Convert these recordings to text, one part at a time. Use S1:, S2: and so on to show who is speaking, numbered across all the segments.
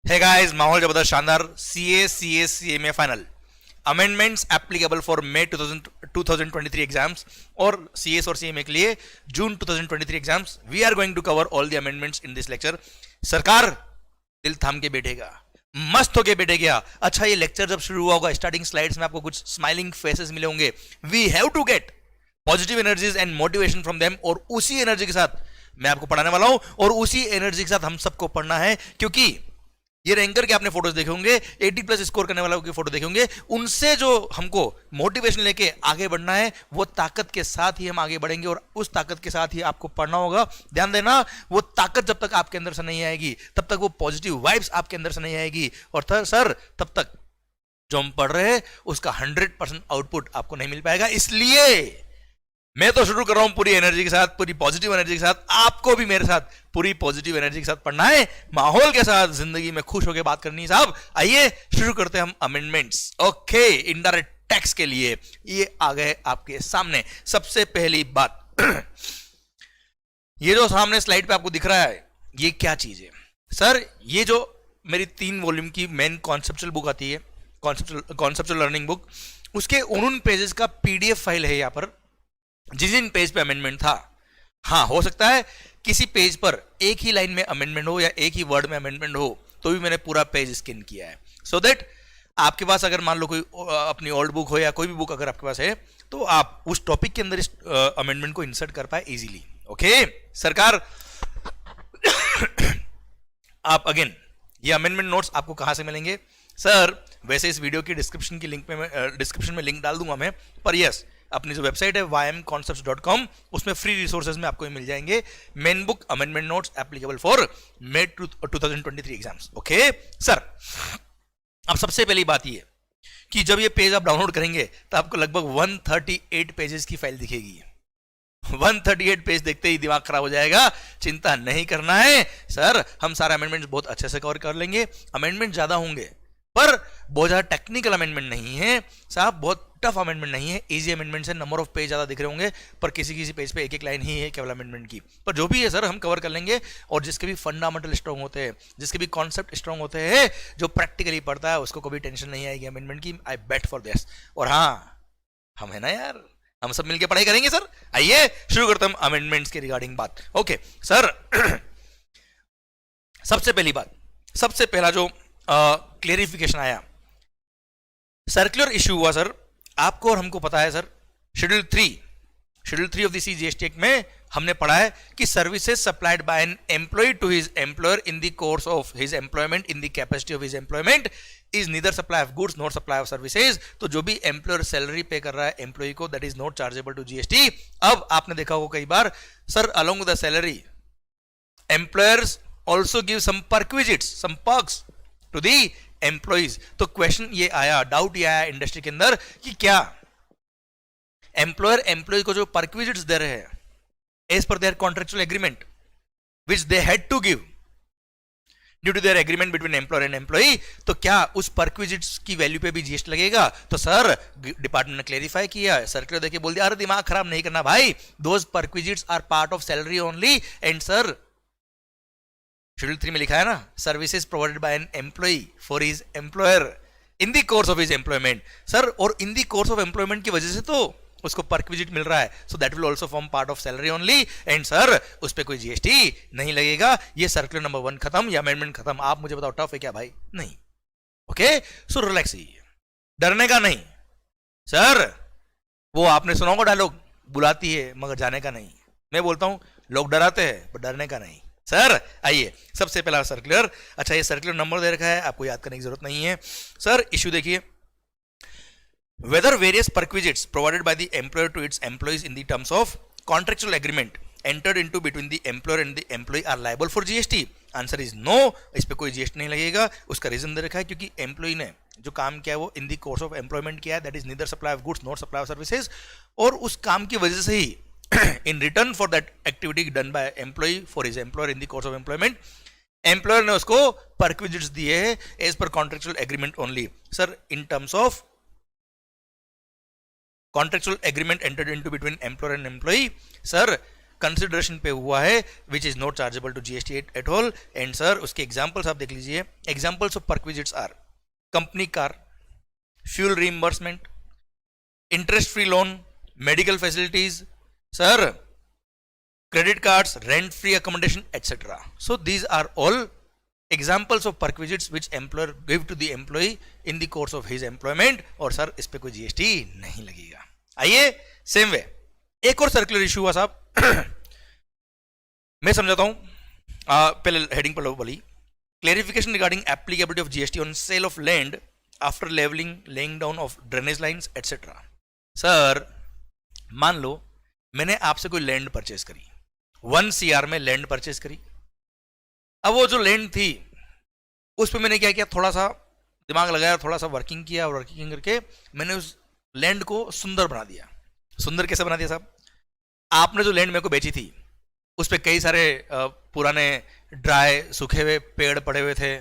S1: Hey guys, माहौल जबरदस्त शानदार CA final amendments applicable for May 2023 exams और CS और CMA के लिए जून 2023 exams. We are going to cover all the amendments in this lecture. सरकार दिल थाम के बैठेगा, मस्त होके बैठेगा. अच्छा, ये लेक्चर जब शुरू हुआ होगा, स्टार्टिंग स्लाइड्स में आपको कुछ स्माइलिंग फेसेस मिले होंगे. We have to get positive energies and motivation from them. और उसी एनर्जी के साथ मैं आपको पढ़ाने वाला हूं और उसी एनर्जी के साथ हम सबको पढ़ना है, क्योंकि ये रैंकर के आपने फोटोज देखे होंगे, 80+ स्कोर करने वालों की फोटो देखे होंगे. उनसे जो हमको मोटिवेशन लेके आगे बढ़ना है, वो ताकत के साथ ही हम आगे बढ़ेंगे और उस ताकत के साथ ही आपको पढ़ना होगा. ध्यान देना, वो ताकत जब तक आपके अंदर से नहीं आएगी, तब तक वो पॉजिटिव वाइब्स आपके अंदर से नहीं आएगी. और सर, तब तक जो हम पढ़ रहे हैं उसका 100% आउटपुट आपको नहीं मिल पाएगा. इसलिए मैं तो शुरू कर रहा हूं पूरी एनर्जी के साथ, पूरी पॉजिटिव एनर्जी के साथ. आपको भी मेरे साथ पूरी पॉजिटिव एनर्जी के साथ पढ़ना है, माहौल के साथ जिंदगी में खुश होकर बात करनी है. साहब आइए शुरू करते हैं हम अमेंडमेंट्स. ओके, इनडायरेक्ट टैक्स के लिए ये आ गए आपके सामने. सबसे पहली बात, ये जो सामने स्लाइड पे आपको दिख रहा है, ये क्या चीज है? सर, ये जो मेरी 3 वॉल्यूम की मेन कॉन्सेप्चुअल बुक आती है, कॉन्सेप्चुअल लर्निंग बुक, उसके 19 पेजेस का PDF फाइल है यहाँ पर. जिन पेज पे अमेंडमेंट था, हाँ, हो सकता है किसी पेज पर एक ही लाइन में अमेंडमेंट हो या एक ही वर्ड में अमेंडमेंट हो, तो भी मैंने पूरा पेज स्कैन किया है, सो दैट आपके पास अगर मान लो कोई अपनी ओल्ड बुक हो या कोई भी बुक अगर आपके पास है, तो आप उस टॉपिक के अंदर इस अमेंडमेंट को इंसर्ट कर पाए इजीली. ओके सरकार, आप अगेन, ये अमेंडमेंट नोट्स आपको कहां से मिलेंगे? सर, वैसे इस वीडियो की डिस्क्रिप्शन में लिंक डाल दूंगा मैं, पर यस, अपनी जो वेबसाइट है ymconcepts.com, उसमें फ्री रिसोर्सेज में आपको मिल जाएंगे main book amendment notes applicable for May 2023 exams. Okay sir, अब सबसे पहली बात ये कि जब ये पेज आप डाउनलोड करेंगे तो आपको लगभग 138 पेजेस की फाइल दिखेगी. 138 पेज देखते ही दिमाग खराब हो जाएगा. चिंता नहीं करना है सर, हम सारे अमेंडमेंट्स बहुत अच्छे से कवर कर लेंगे. अमेंडमेंट ज्यादा होंगे पर बहुत ज्यादा टेक्निकल अमेंडमेंट नहीं है साहब, बहुत टफ अमेंडमेंट नहीं है, इजी अमेंडमेंट है. नंबर ऑफ पेज ज्यादा दिख रहे होंगे पर किसी पेज पे एक लाइन ही है केवल अमेंडमेंट की. पर जो भी है सर, हम कवर कर लेंगे. और जिसके भी फंडामेंटल स्ट्रांग होते हैं, जिसके भी कॉन्सेप्ट स्ट्रांग होते हैं, जो प्रैक्टिकली पढ़ता है, उसको कभी टेंशन नहीं आएगी अमेंडमेंट की. आई बेट फॉर दिस. और हाँ, हम है ना यार, हम सब मिलकर पढ़ाई करेंगे सर. आइए शुरू करते हैं अमेंडमेंट्स के रिगार्डिंग बात. ओके सर, सबसे पहली बात, सबसे पहला जो क्लेरिफिकेशन आया, सर्कुलर इशू हुआ सर. आपको और हमको पता है sir, schedule 3 of the CGST act में हमने पढ़ा है कि services supplied by an employ to his employer in the course of his employment in the capacity of his employment is neither supply of goods not supply of services. तो जो भी employer salary पे कर रहा है employee को, that is not chargeable to GST. अब आपने देखा होगा कई बार, sir along with the salary employers also give some perquisites, some perks to the employees. तो क्वेश्चन ये आया, डाउट ये आया इंडस्ट्री के अंदर कि क्या एम्प्लॉयर एम्प्लॉय को जो परक्विजिट्स दे रहे हैं as per their contractual agreement which they had to give due to their agreement between employer and employee, तो क्या उस परक्विजिट्स की वैल्यू पे भी जीएसटी लगेगा? तो सर डिपार्टमेंट ने क्लेरिफाई किया, सर्कुलर देके बोल दिया अरे दिमाग खराब नहीं करना भाई, those perquisites are part of salary only. And sir schedule 3 में लिखा है ना, services provided by an employee for his employer in the course of his employment. Sir और in the course of employment की वजह से तो उसको परक्विजिट मिल रहा है, so that will also form part of salary only. And sir उस पर कोई जीएसटी नहीं लगेगा। ये सर्कुलर नंबर 1 खत्म, या अमेंडमेंट खत्म। आप मुझे बताओ टफ है क्या भाई? नहीं। ओके सो रिलैक्स, डरने का नहीं सर। वो आपने सुना होगा डायलॉग, बुलाती है मगर जाने का नहीं। मैं बोलता हूं लोग डराते हैं पर डरने का नहीं। सर आइए सबसे पहला सर्कुलर, अच्छा ये सर्कुलर नंबर दे रखा है, आपको याद करने की जरूरत नहीं है। सर इश्यू देखिए, whether various perquisites provided by the employer to its employees in the terms of contractual agreement entered into between the employer and the employee are liable for GST? Answer is no, इस पे कोई GST नहीं लगेगा। उसका reason दे रखा है क्योंकि employ ने जो काम किया है वो in the course of employment किया है, that is neither supply of goods not supply of services, और उस काम की वजह से ही in return for that activity done by employee for his employer in the course of employment, employer ने उसको परक्विजिट्स दिए हैं as per contractual agreement only. Sir in terms of contractual agreement entered into between employer and employee, sir consideration पे हुआ है which is not chargeable to GST at all. And sir उसके examples आप देख लीजिए। Examples of perquisites are company car, fuel reimbursement, interest free loan, medical facilities, sir credit cards, rent free accommodation etcetera. So these are all examples of perquisites which employer give to the employee in the course of his employment, और sir इस पे कोई GST नहीं लगेगा। आइए same way एक और circular issue हुआ साहब मैं समझाता हूं, पहले हेडिंग पर लो बोली, clarification regarding applicability of GST on sale of land after levelling, laying down of drainage lines etcetera. Sir मान लो मैंने आपसे कोई लैंड परचेज करी, 1 CR में लैंड परचेज करी। अब वो जो लैंड थी उस पर मैंने क्या किया, थोड़ा सा दिमाग लगाया, थोड़ा सा वर्किंग किया, और वर्किंग करके मैंने उस लैंड को सुंदर बना दिया। सुंदर कैसे बना दिया साहब? आपने जो लैंड मेरे को बेची थी उस पर कई सारे पुराने ड्राई सूखे हुए पेड़ पड़े हुए थे,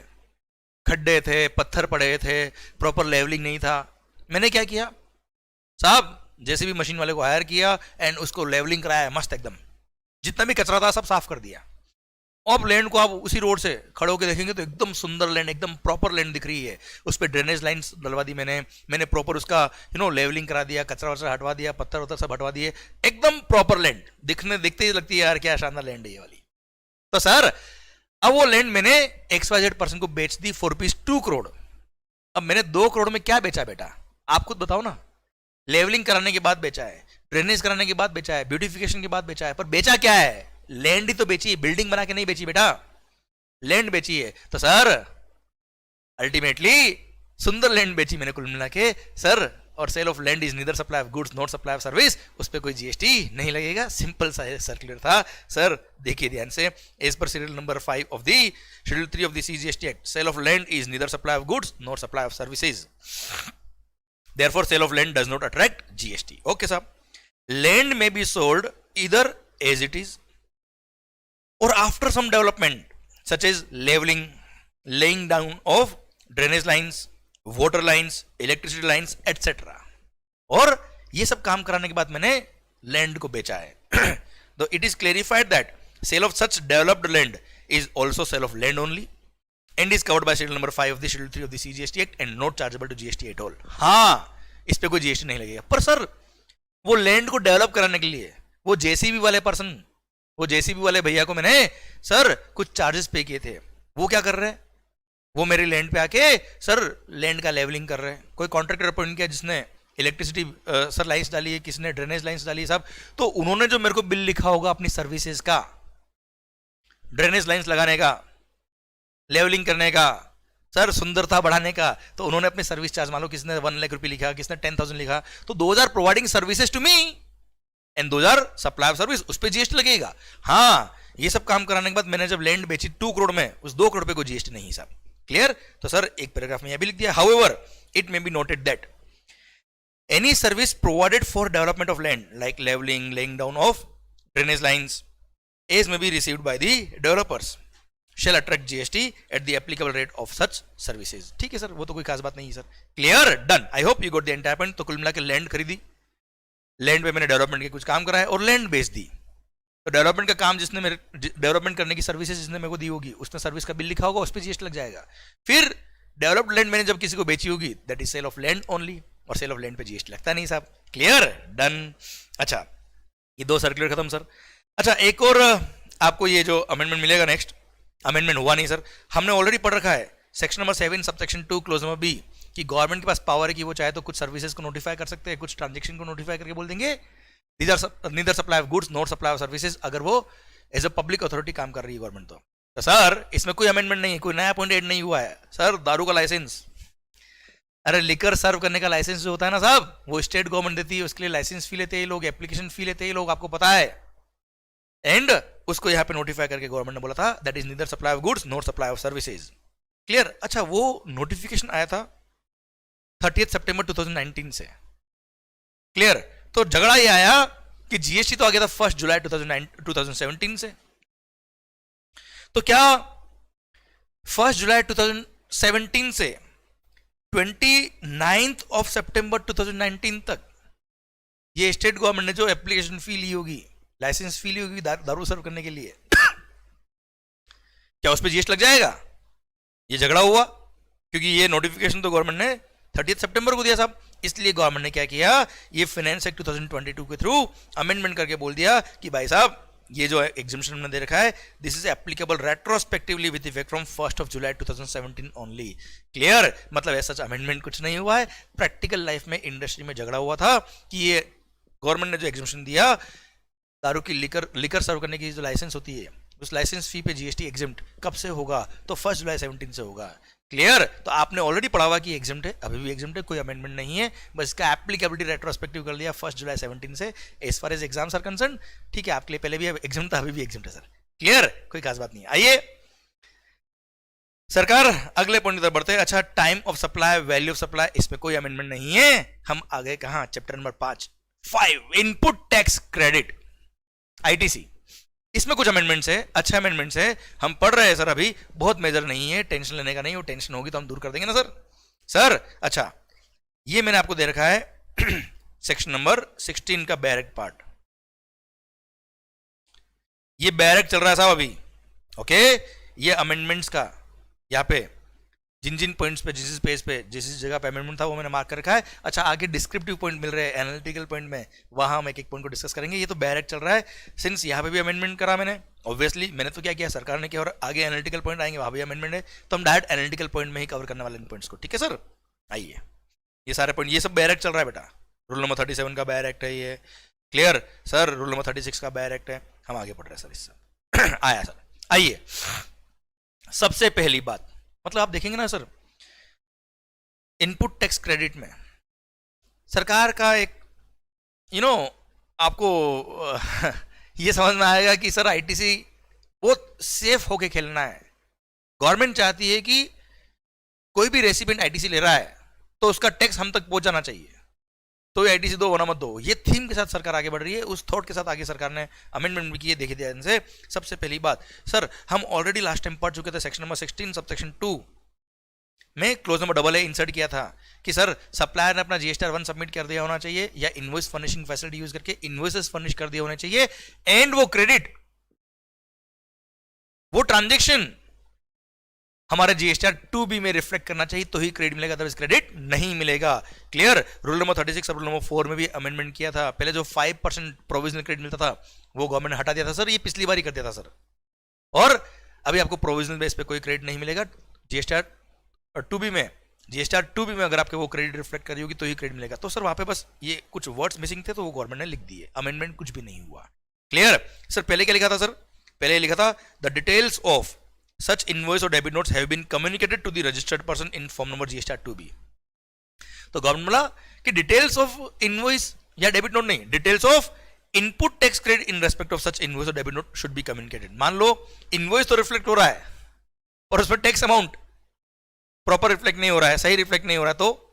S1: खड्डे थे, पत्थर पड़े हुए थे, प्रॉपर लेवलिंग नहीं था। मैंने क्या किया साहब, जैसे भी मशीन वाले को हायर किया एंड उसको लेवलिंग कराया मस्त एकदम, जितना भी कचरा था सब साफ कर दिया। अब लैंड को आप उसी रोड से खड़े होकर देखेंगे तो एकदम सुंदर लैंड, एकदम प्रॉपर लैंड दिख रही है। उस पर ड्रेनेज लाइन्स डलवा दी मैंने प्रॉपर उसका लेवलिंग करा दिया, कचरा वचरा हटवा दिया, पत्थर वत्थर सब हटवा दिए, एकदम प्रॉपर लैंड देखते ही लगती है यार क्या शानदार लैंड है ये वाली। तो सर अब वो लैंड मैंने XYZ पर्सन को बेच दी फॉर रुपीज 2 करोड़। अब मैंने 2 करोड़ में क्या बेचा बेटा, आप खुद बताओ ना। लेवलिंग कराने के बाद बेचा है, ड्रेनेज कराने के बाद बेचा है, ब्यूटिफिकेशन के बाद बेचा है, पर बेचा क्या है? लैंड ही तो बेची, बिल्डिंग बना के नहीं बेची बेटा, लैंड बेची है। तो सर अल्टीमेटली सुंदर लैंड बेची मैंने कुल मिला के सर। और sale of land is neither supply of goods not supply of service, उस पर कोई जीएसटी नहीं लगेगा। सिंपल सा सर्कुलर था सर, देखिए ध्यान से। As per serial number 5 of the schedule 3 of the CGST act, sale of land is neither supply of goods not supply of services, therefore sale of land does not attract GST. Okay sir, land may be sold either as it is or after some development such as leveling, laying down of drainage lines, water lines, electricity lines etc. और ये सब काम कराने के बाद मैंने land को बेचा है। तो it is clarified that sale of such developed land is also sale of land only and is covered by schedule number 5 of the schedule 3 of the CGST act and not chargeable to GST at all. हाँ इस पे कोई GST नहीं लगेगा। पर sir वो land को develop कराने के लिए वो जेसीबी वाले पर्सन, वो जेसीबी वाले भैया को मैंने सर कुछ चार्जेस पे किए थे, वो क्या कर रहे हैं? वो मेरे लैंड पे आके सर लैंड का लेवलिंग कर रहे हैं। कोई कॉन्ट्रैक्टर अपॉइंट किया जिसने इलेक्ट्रिसिटी सर लाइन्स डाली है, किसने ड्रेनेज लाइन्स डाली है साहब, तो उन्होंने जो मेरे को बिल लिखा होगा अपनी सर्विसेज का, ड्रेनेज लाइन्स लगाने का, लेवलिंग करने का, सर सुंदरता बढ़ाने का, तो उन्होंने अपने सर्विस चार्ज, मान लो किसने 1 लाख रुपए लिखा, किसने 10,000 लिखा, तो those are providing services to me and those are supply of service, उस पर जीएसटी लगेगा। हाँ, ये सब काम कराने के बाद मैंने जब लैंड बेची 2 करोड़ में, उस 2 करोड़ पे कोई जीएसटी नहीं साहब। क्लियर? तो सर एक पैराग्राफ में यह भी लिख दिया, however it may be noted that any service provided for development of land like leveling, laying down of drainage lines is may be received by the developers shall attract GST at the applicable rate of such services। ठीक है sir, वो तो कोई खास बात नहीं है sir. Clear? Done. I hope you got the entire point. तो कुल मिला के लैंड खरीदी, लैंड पे मैंने डेवलपमेंट के कुछ काम कराए और लैंड बेच दी। तो डेवलपमेंट का काम जिसने मेरे डेवलपमेंट करने की सर्विसेज जिसने मेरे को दी होगी, उसने सर्विस का बिल लिखा होगा, उस पर जीएसटी लग जाएगा। फिर डेवलप्ड लैंड मैंने जब किसी को बेची होगी, that is sale of land only, और सेल ऑफ लैंड पे जीएसटी लगता नहीं साहब। क्लियर? डन। अच्छा, ये 2 सर्कुलर खत्म सर। अच्छा, एक और आपको ये जो अमेंडमेंट मिलेगा, नेक्स्ट अमेंडमेंट हुआ नहीं सर, हमने ऑलरेडी पढ़ रखा है section number 7 subsection 2 clause number B कि गवर्नमेंट के पास पावर है कि वो चाहे तो कुछ सर्विसेज को नोटिफाई कर सकते हैं, कुछ ट्रांजेक्शन को नोटिफाई करके बोल देंगे neither supply of goods not supply of services, अगर वो एज अ पब्लिक अथॉरिटी काम कर रही है गवर्नमेंट। तो सर इसमें कोई अमेंडमेंट नहीं है, कोई नया पॉइंट ऐड नहीं हुआ है सर। दारू का लाइसेंस, अरे लिकर सर्व करने का लाइसेंस जो होता है ना साहब, वो स्टेट गवर्नमेंट देती है, उसके लिए लाइसेंस फी लेते हैं लोग, एप्लीकेशन फी लेते हैं लोग, आपको पता है। एंड उसको यहाँ पे नोटिफाई करके गवर्नमेंट ने बोला था that is neither supply of goods not supply of services. Clear? अच्छा, वो नोटिफिकेशन आया था 30 सितंबर 2019 से। क्लियर? तो झगड़ा ये आया कि जीएसटी तो आ गया था 1 जुलाई 2017 से। तो क्या 1 जुलाई 2017 से 29 सितंबर 2019 तक ये स्टेट गवर्नमेंट ने जो एप्लीकेशन फी ली होगी, लाइसेंस फी ली होगी दारू सर्व करने के लिए, क्या उस पर जीएसटी लग जाएगा? ये झगड़ा हुआ क्योंकि ये नोटिफिकेशन तो गवर्नमेंट ने 30 सितंबर को दिया साहब। इसलिए गवर्नमेंट ने क्या किया, ये फाइनेंस एक्ट 2022 के थ्रू अमेंडमेंट करके बोल दिया कि भाई साहब ये जो एग्जामिशन हमने दे रखा है, this is applicable retrospectively with effect from 1 July 2017 only. Clear? मतलब ऐसा अमेंडमेंट कुछ नहीं हुआ है, प्रैक्टिकल लाइफ में इंडस्ट्री में झगड़ा हुआ था कि ये गवर्नमेंट ने जो एग्जामिशन दिया दारू की लिकर सर्व करने की जो लाइसेंस होती है, उस लाइसेंस फी पे जीएसटी एग्जिम्ट कब से होगा, तो 1 जुलाई 17 से होगा। क्लियर? तो आपने ऑलरेडी पढ़ा हुआ कि एग्जिम्ट है, अभी भी एग्जिम्ट है, कोई अमेंडमेंट नहीं है, बस इसका एप्लीकेबिलिटी रेट्रोस्पेक्टिव कर दिया 1 जुलाई 17 से as far as exams are concern. ठीक है, आपके लिए पहले भी एग्जिम्ट था, अभी भी एग्जिम्ट है सर। क्लियर? कोई खास बात नहीं। आइए सरकार अगले पॉइंट की तरफ बढ़ते हैं। अच्छा, time of supply, value of supply, इसमें कोई अमेंडमेंट नहीं है। हम आ गए कहां? Chapter number 5 input tax credit ITC. इसमें कुछ अमेंडमेंट्स है, अच्छे अमेंडमेंट्स है, हम पढ़ रहे हैं सर, अभी बहुत मेजर नहीं है, टेंशन लेने का नहीं, वो टेंशन होगी तो हम दूर कर देंगे ना सर। अच्छा, ये मैंने आपको दे रखा है सेक्शन नंबर 16 का बैरक पार्ट। ये बैरक चल रहा है साहब अभी। ओके, ये अमेंडमेंट्स का यहाँ पे जिन जिन पॉइंट्स पे, जिस पेज पे, जिस जगह पे अमेंडमेंट था वो मैंने मार्क कर रखा है। अच्छा, आगे डिस्क्रिप्टिव पॉइंट मिल रहे हैं एनालिटिकल पॉइंट में, वहां हम एक एक पॉइंट को डिस्कस करेंगे। ये तो बैरक चल रहा है, सिंस यहाँ पे भी अमेंडमेंट करा मैंने, ऑब्वियसली मैंने तो क्या किया, सरकार ने किया, और आगे एनालिटिकल पॉइंट आएंगे वहां भी अमेंडमेंट है, तो हम डायरेक्ट एनालिटिकल पॉइंट में ही कवर करने वाले इन पॉइंट्स को। ठीक है सर? आइए, ये सारे पॉइंट, ये सब बैरक चल रहा है बेटा। रूल नंबर 37 का बैर एक्ट है ये। Clear sir? रूल नंबर 36 का बैर एक्ट है। हम आगे पढ़ रहे हैं सर इससे। आया सर, आइए सबसे पहली बात, मतलब आप देखेंगे ना सर, इनपुट टैक्स क्रेडिट में सरकार का एक आपको ये समझ में आएगा कि सर आईटीसी बहुत सेफ होके खेलना है। गवर्नमेंट चाहती है कि कोई भी रेसिपिएंट आईटीसी ले रहा है तो उसका टैक्स हम तक पहुंचाना चाहिए, तो आईटीसी दो वरना मत दो। ये थीम के साथ सरकार आगे बढ़ रही है, उस थॉट के साथ आगे सरकार ने अमेंडमेंट भी किए, देखे ध्यान से। सबसे पहली बात सर, हम ऑलरेडी लास्ट टाइम पढ़ चुके थे, सेक्शन नंबर 16 सबसेक्शन 2 में क्लोज नंबर AA इंसर्ट किया था कि सर सप्लायर ने अपना GSTR 1 सबमिट कर दिया होना चाहिए या इनवॉइस फर्निशिंग फैसिलिटी यूज करके इनवॉइसेस फर्निश कर दिए होने चाहिए, एंड वो क्रेडिट, वो ट्रांजेक्शन हमारे GSTR 2B में रिफ्लेक्ट करना चाहिए, तो ही क्रेडिट मिलेगा, अदरवाइज क्रेडिट नहीं मिलेगा। क्लियर? रूल नंबर 36 और रूल नंबर 4 में भी अमेंडमेंट किया था। पहले जो 5% प्रोविजनल क्रेडिट मिलता था वो गवर्नमेंट ने हटा दिया था सर, ये पिछली बार ही कर दिया था सर, और अभी आपको प्रोविजनल बेस पे कोई क्रेडिट नहीं मिलेगा। GSTR 2B में GSTR 2B में अगर आपके वो क्रेडिट रिफ्लेक्ट करी होगी तो ही क्रेडिट मिलेगा। तो सर वहां पे बस ये कुछ वर्ड्स मिसिंग थे तो वो गवर्नमेंट ने लिख दिए, अमेंडमेंट कुछ भी नहीं हुआ। क्लियर? सर पहले क्या लिखा था सर? पहले लिखा था the details of such invoice और debit notes have been communicated to the registered person in form number GSTR 2B। तो गवर्नमेंट बोला कि डिटेल्स ऑफ इनवॉइस या डेबिट नोट नहीं, details of input tax credit in respect of such invoice और debit note should be communicated. मान लो invoice तो reflect हो रहा है और उसमें टैक्स अमाउंट प्रॉपर रिफ्लेक्ट नहीं हो रहा है, सही रिफ्लेक्ट नहीं हो रहा है, तो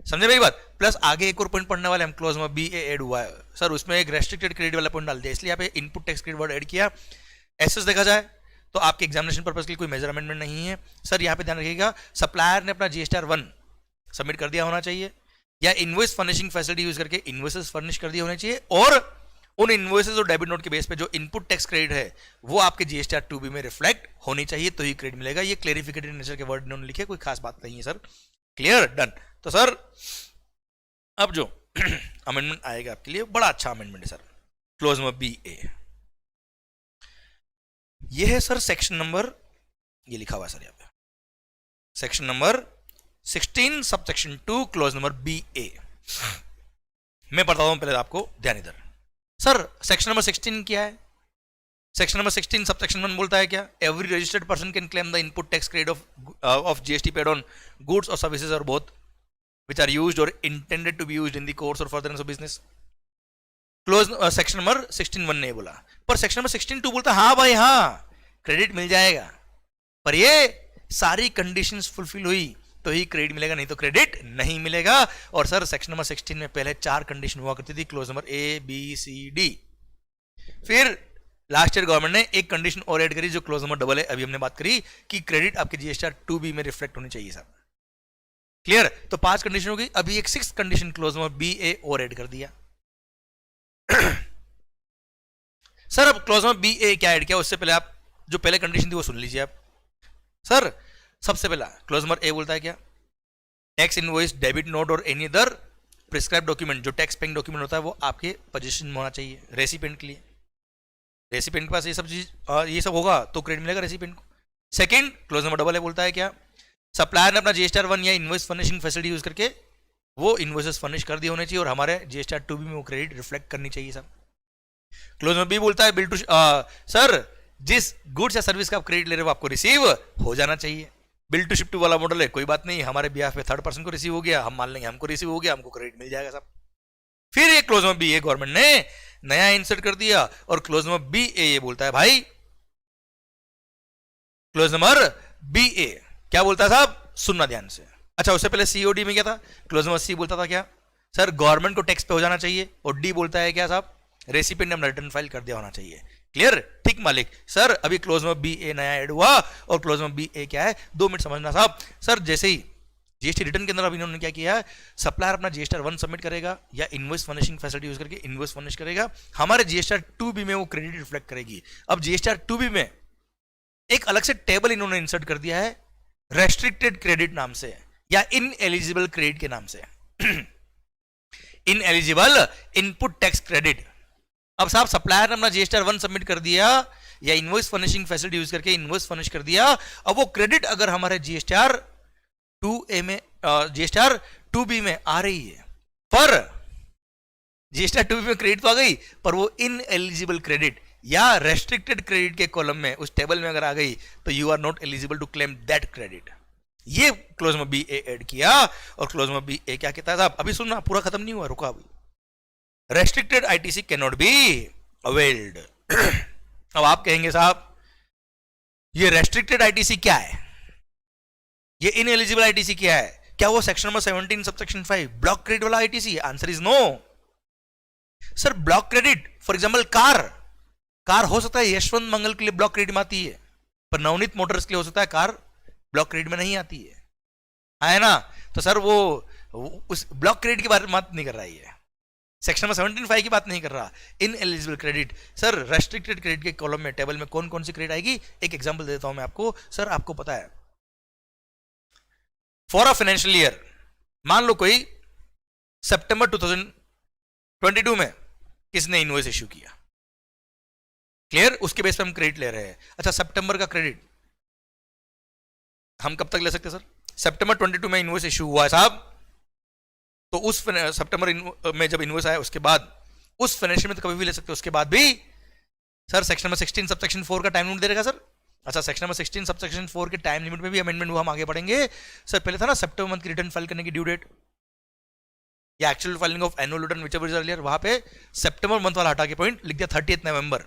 S1: समझे मेरी बात? प्लस आगे एक और पॉइंट पढ़ने वाले हम, क्लोज में BA ऐड हुआ है सर, उसमें एक रेस्ट्रिक्टेड क्रेडिट वाला पॉइंट डाल दिया, इसलिए यहाँ पे input tax credit word add किया। एसेस देखा जाए तो आपके एग्जामिनेशन पर्पस के लिए कोई मेजर अमेंडमेंट नहीं है सर। यहाँ पे ध्यान रखिएगा, सप्लायर ने अपना GSTR 1 सबमिट कर दिया होना चाहिए, या इनवॉइस फर्निशिंग फैसिलिटी यूज करके इनवॉइसेस फर्निश कर दिए होने चाहिए, और उन इनवॉइसेस और डेबिट नोट के बेस पे जो इनपुट टैक्स क्रेडिट है वो आपके GSTR 2B में रिफ्लेक्ट होनी चाहिए, तो ही क्रेडिट मिलेगा। ये क्लेरिफिकेटेड नेचर के वर्ड इन्होंने लिखे, कोई खास बात नहीं है सर। क्लियर? डन। तो सर अब जो अमेंडमेंट आएगा आपके लिए बड़ा अच्छा अमेंडमेंट है सर, क्लोज में BA। ये है सर सेक्शन नंबर, ये लिखा हुआ है सर यहाँ पे, section number 16 sub section 2 clause number BA। मैं बताता हूं पहले आपको, ध्यान इधर। सर सेक्शन नंबर 16 क्या है? सेक्शन नंबर 16 सब सेक्शन 1 बोलता है क्या? Every registered person can claim the input tax credit of GST paid on goods और सर्विसेज और both which are used or intended to be used in the course or furtherance of business। Close section number 16(1) नहीं बोला, पर section number 16(2) बोलता है हाँ भाई हाँ क्रेडिट मिल जाएगा, पर ये सारी कंडीशंस फुलफिल हुई तो ही क्रेडिट मिलेगा, नहीं तो क्रेडिट नहीं मिलेगा। और सर सेक्शन नंबर 16 में पहले 4 कंडीशन हुआ करती थी, close number A B C D। फिर लास्ट ईयर गवर्नमेंट ने एक कंडीशन और ऐड करी जो क्लोज नंबर AA, अभी हमने बात करी कि क्रेडिट आपके GSTR 2B में रिफ्लेक्ट होनी चाहिए सर। क्लियर? तो 5 कंडीशन हो गई, अभी एक 6th condition close number BA और ऐड कर दिया। सर अब क्लोज नंबर BA क्या ऐड किया? उससे पहले आप जो पहले कंडीशन थी वो सुन लीजिए आप। सर सबसे पहला क्लोज नंबर A बोलता है क्या? टैक्स इनवॉइस, डेबिट नोट और एनी अदर प्रिस्क्राइब डॉक्यूमेंट, जो टैक्स पेइंग डॉक्यूमेंट होता है वो आपके पोजीशन में होना चाहिए रेसिपिएंट के लिए। रेसिपिएंट के पास ये सब चीज ये सब होगा तो क्रेडिट मिलेगा रेसिपिएंट को। सेकंड क्लोज नंबर AA बोलता है क्या? सप्लायर ने अपना GSTR 1 या इनवॉइस फर्निशिंग फैसिलिटी यूज करके वो इनवॉइसेस फर्निश कर दिए होने चाहिए और हमारे GSTR 2B में वो क्रेडिट रिफ्लेक्ट करनी चाहिए सर। क्लोज नंबर B बोलता है बिल टू सर जिस गुड्स या सर्विस का आप क्रेडिट ले रहे हो आपको रिसीव हो जाना चाहिए। बिल टू शिप टू वाला मॉडल है, कोई बात नहीं, हमारे बिहाफ पे थर्ड पर्सन को रिसीव हो गया, हम मान लेंगे हमको रिसीव हो गया, हमको क्रेडिट मिल जाएगा सब। फिर ये क्लोज नंबर BA गवर्नमेंट ने नया इंसर्ट कर दिया और क्लोज नंबर BA ये बोलता है भाई, क्लोज नंबर BA क्या बोलता है साहब? सुनना ध्यान से। अच्छा उससे पहले COD में क्या था? क्लोज नंबर C बोलता था क्या? सर गवर्नमेंट को टैक्स पे हो जाना चाहिए, और D बोलता है क्या साहब? रेसिपिएंट ने अपना रिटर्न फाइल कर दिया होना चाहिए। क्लियर? ठीक मालिक। सर अभी क्लोज नंबर BA नया ऐड हुआ और क्लोज नंबर BA क्या है? 2 मिनट समझना साहब। सर जैसे ही GST रिटर्न के अंदर अभी इन्होंने क्या किया है, सप्लायर अपना GSTR 1 सबमिट करेगा या इनवॉइस फर्निशिंग फैसिलिटी यूज करके इनवॉइस फर्निश करेगा, हमारे GSTR 2B में वो क्रेडिट रिफ्लेक्ट करेगी। अब GSTR 2B में एक अलग से टेबल इन्होंने इंसर्ट कर दिया है रेस्ट्रिक्टेड क्रेडिट नाम से या इन एलिजिबल क्रेडिट के नाम से। In eligible input tax credit. अब साहब सप्लायर ने अपना GSTR 1 सबमिट कर दिया या इनवॉइस फर्निशिंग फैसिलिटी यूज करके इनवॉइस फर्निश कर दिया, अब वो क्रेडिट अगर हमारे GSTR 2A में GSTR 2B में आ रही है, पर GSTR 2B में क्रेडिट तो आ गई, पर वो इन एलिजिबल क्रेडिट या रेस्ट्रिक्टेड क्रेडिट के कॉलम में उस टेबल में अगर आ गई तो you are not eligible to claim that credit. ये क्लोज नंबर BA ऐड किया और क्लोज नंबर BA क्या कहता है साहब? अभी सुनना, पूरा खत्म नहीं हुआ, रुका अभी। Restricted ITC can not be availed. अब आप कहेंगे साहब ये रेस्ट्रिक्टेड ITC क्या है, ये इनएलिजिबल ITC क्या है? क्या वो section number 17 subsection 5 block credit वाला ITC? Answer is no sir. Block credit for example car हो सकता है यशवंत मंगल के लिए ब्लॉक क्रेडिट में आती है, पर नवनीत मोटर्स के लिए हो सकता है कार ब्लॉक क्रेडिट में नहीं आती है ना? तो सर वो उस ब्लॉक क्रेडिट की बात नहीं कर रहा है, सेक्शन नंबर 17(5) की बात नहीं कर रहा। In eligible credit sir restricted credit के कॉलम में टेबल में कौन कौन सी क्रेडिट आएगी? एक एग्जांपल देता हूं मैं आपको। सर आपको पता है फॉर अ फाइनेंशियल ईयर, मान लो कोई सितंबर 2022 में किसने इनवॉइस इश्यू किया, क्लियर? उसके बेस पे हम क्रेडिट ले रहे हैं। अच्छा सितंबर का क्रेडिट हम कब तक ले सकते हैं सर? सितंबर 22 में इनवॉइस इशू हुआ है साहब, तो उस सितंबर में जब इनवॉइस आया उसके बाद उस फाइनेंशियल में तो कभी भी ले सकते हो, उसके बाद भी सर सेक्शन नंबर 16 सबसेक्शन 4 का टाइम लिमिट दे देगा सर। अच्छा, सेक्शन नंबर 16 सबसेक्शन 4 के टाइम लिमिट में भी अमेंडमेंट हुआ, हम आगे बढ़ेंगे सर। पहले था ना सितंबर मंथ की रिटर्न फाइल करने की ड्यू डेट या actual filing of annual return whichever is earlier, वहां पे सितंबर मंथ वाला हटा के पॉइंट लिख दिया 30 नवंबर।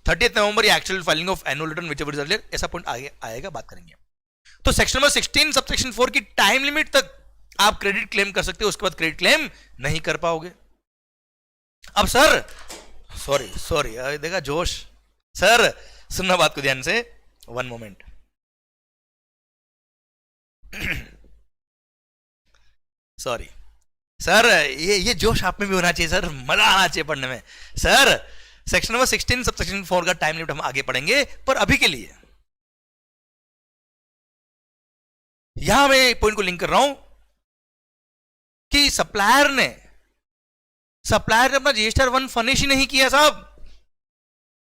S1: 30 नवंबर या actual filing of annual return whichever is earlier, ऐसा पॉइंट आगे आएगा, बात करेंगे। तो सेक्शन नंबर 16 सबसेक्शन 4 की टाइम लिमिट तक आप क्रेडिट क्लेम कर सकते हो, उसके बाद क्रेडिट क्लेम नहीं कर पाओगे। अब सर सॉरी देखा जोश सर, सुनना बात को ध्यान से, वन मोमेंट। सॉरी सर, ये जोश आप में भी होना चाहिए सर, मजा आना चाहिए पढ़ने में सर। सेक्शन नंबर 16 सबसेक्शन 4 का टाइम लिमिट हम आगे पढ़ेंगे, पर अभी के लिए यहां मैं पॉइंट को लिंक कर रहा हूं कि सप्लायर ने अपना जीएसटीआर 1 फर्निश ही नहीं किया साहब।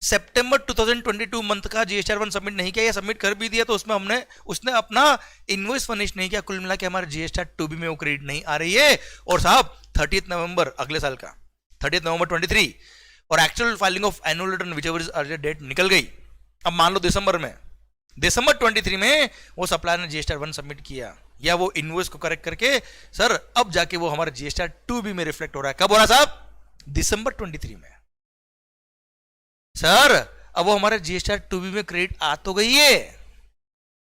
S1: सितंबर 2022 मंथ का जीएसटीआर 1 सबमिट नहीं किया, या सबमिट कर भी दिया तो उसमें उसने अपना इनवॉइस फर्निश नहीं किया। कुल मिला के हमारे जीएसटीआर 2B में वो क्रेडिट नहीं आ रही है। और साहब 30 नवंबर अगले साल का 30 नवंबर 23 और actual filing of annual return whichever is earlier date निकल गई। अब मान लो दिसंबर 23 में वो सप्लायर ने जीएसटीआर 1 सबमिट किया, या वो इनवॉइस को करेक्ट करके सर अब जाके वो हमारे जीएसटीआर 2B में रिफ्लेक्ट हो रहा है। कब हो रहा है साहब? दिसंबर 23 में सर। अब वो हमारे जीएसटीआर 2B में क्रेडिट आ तो गई है,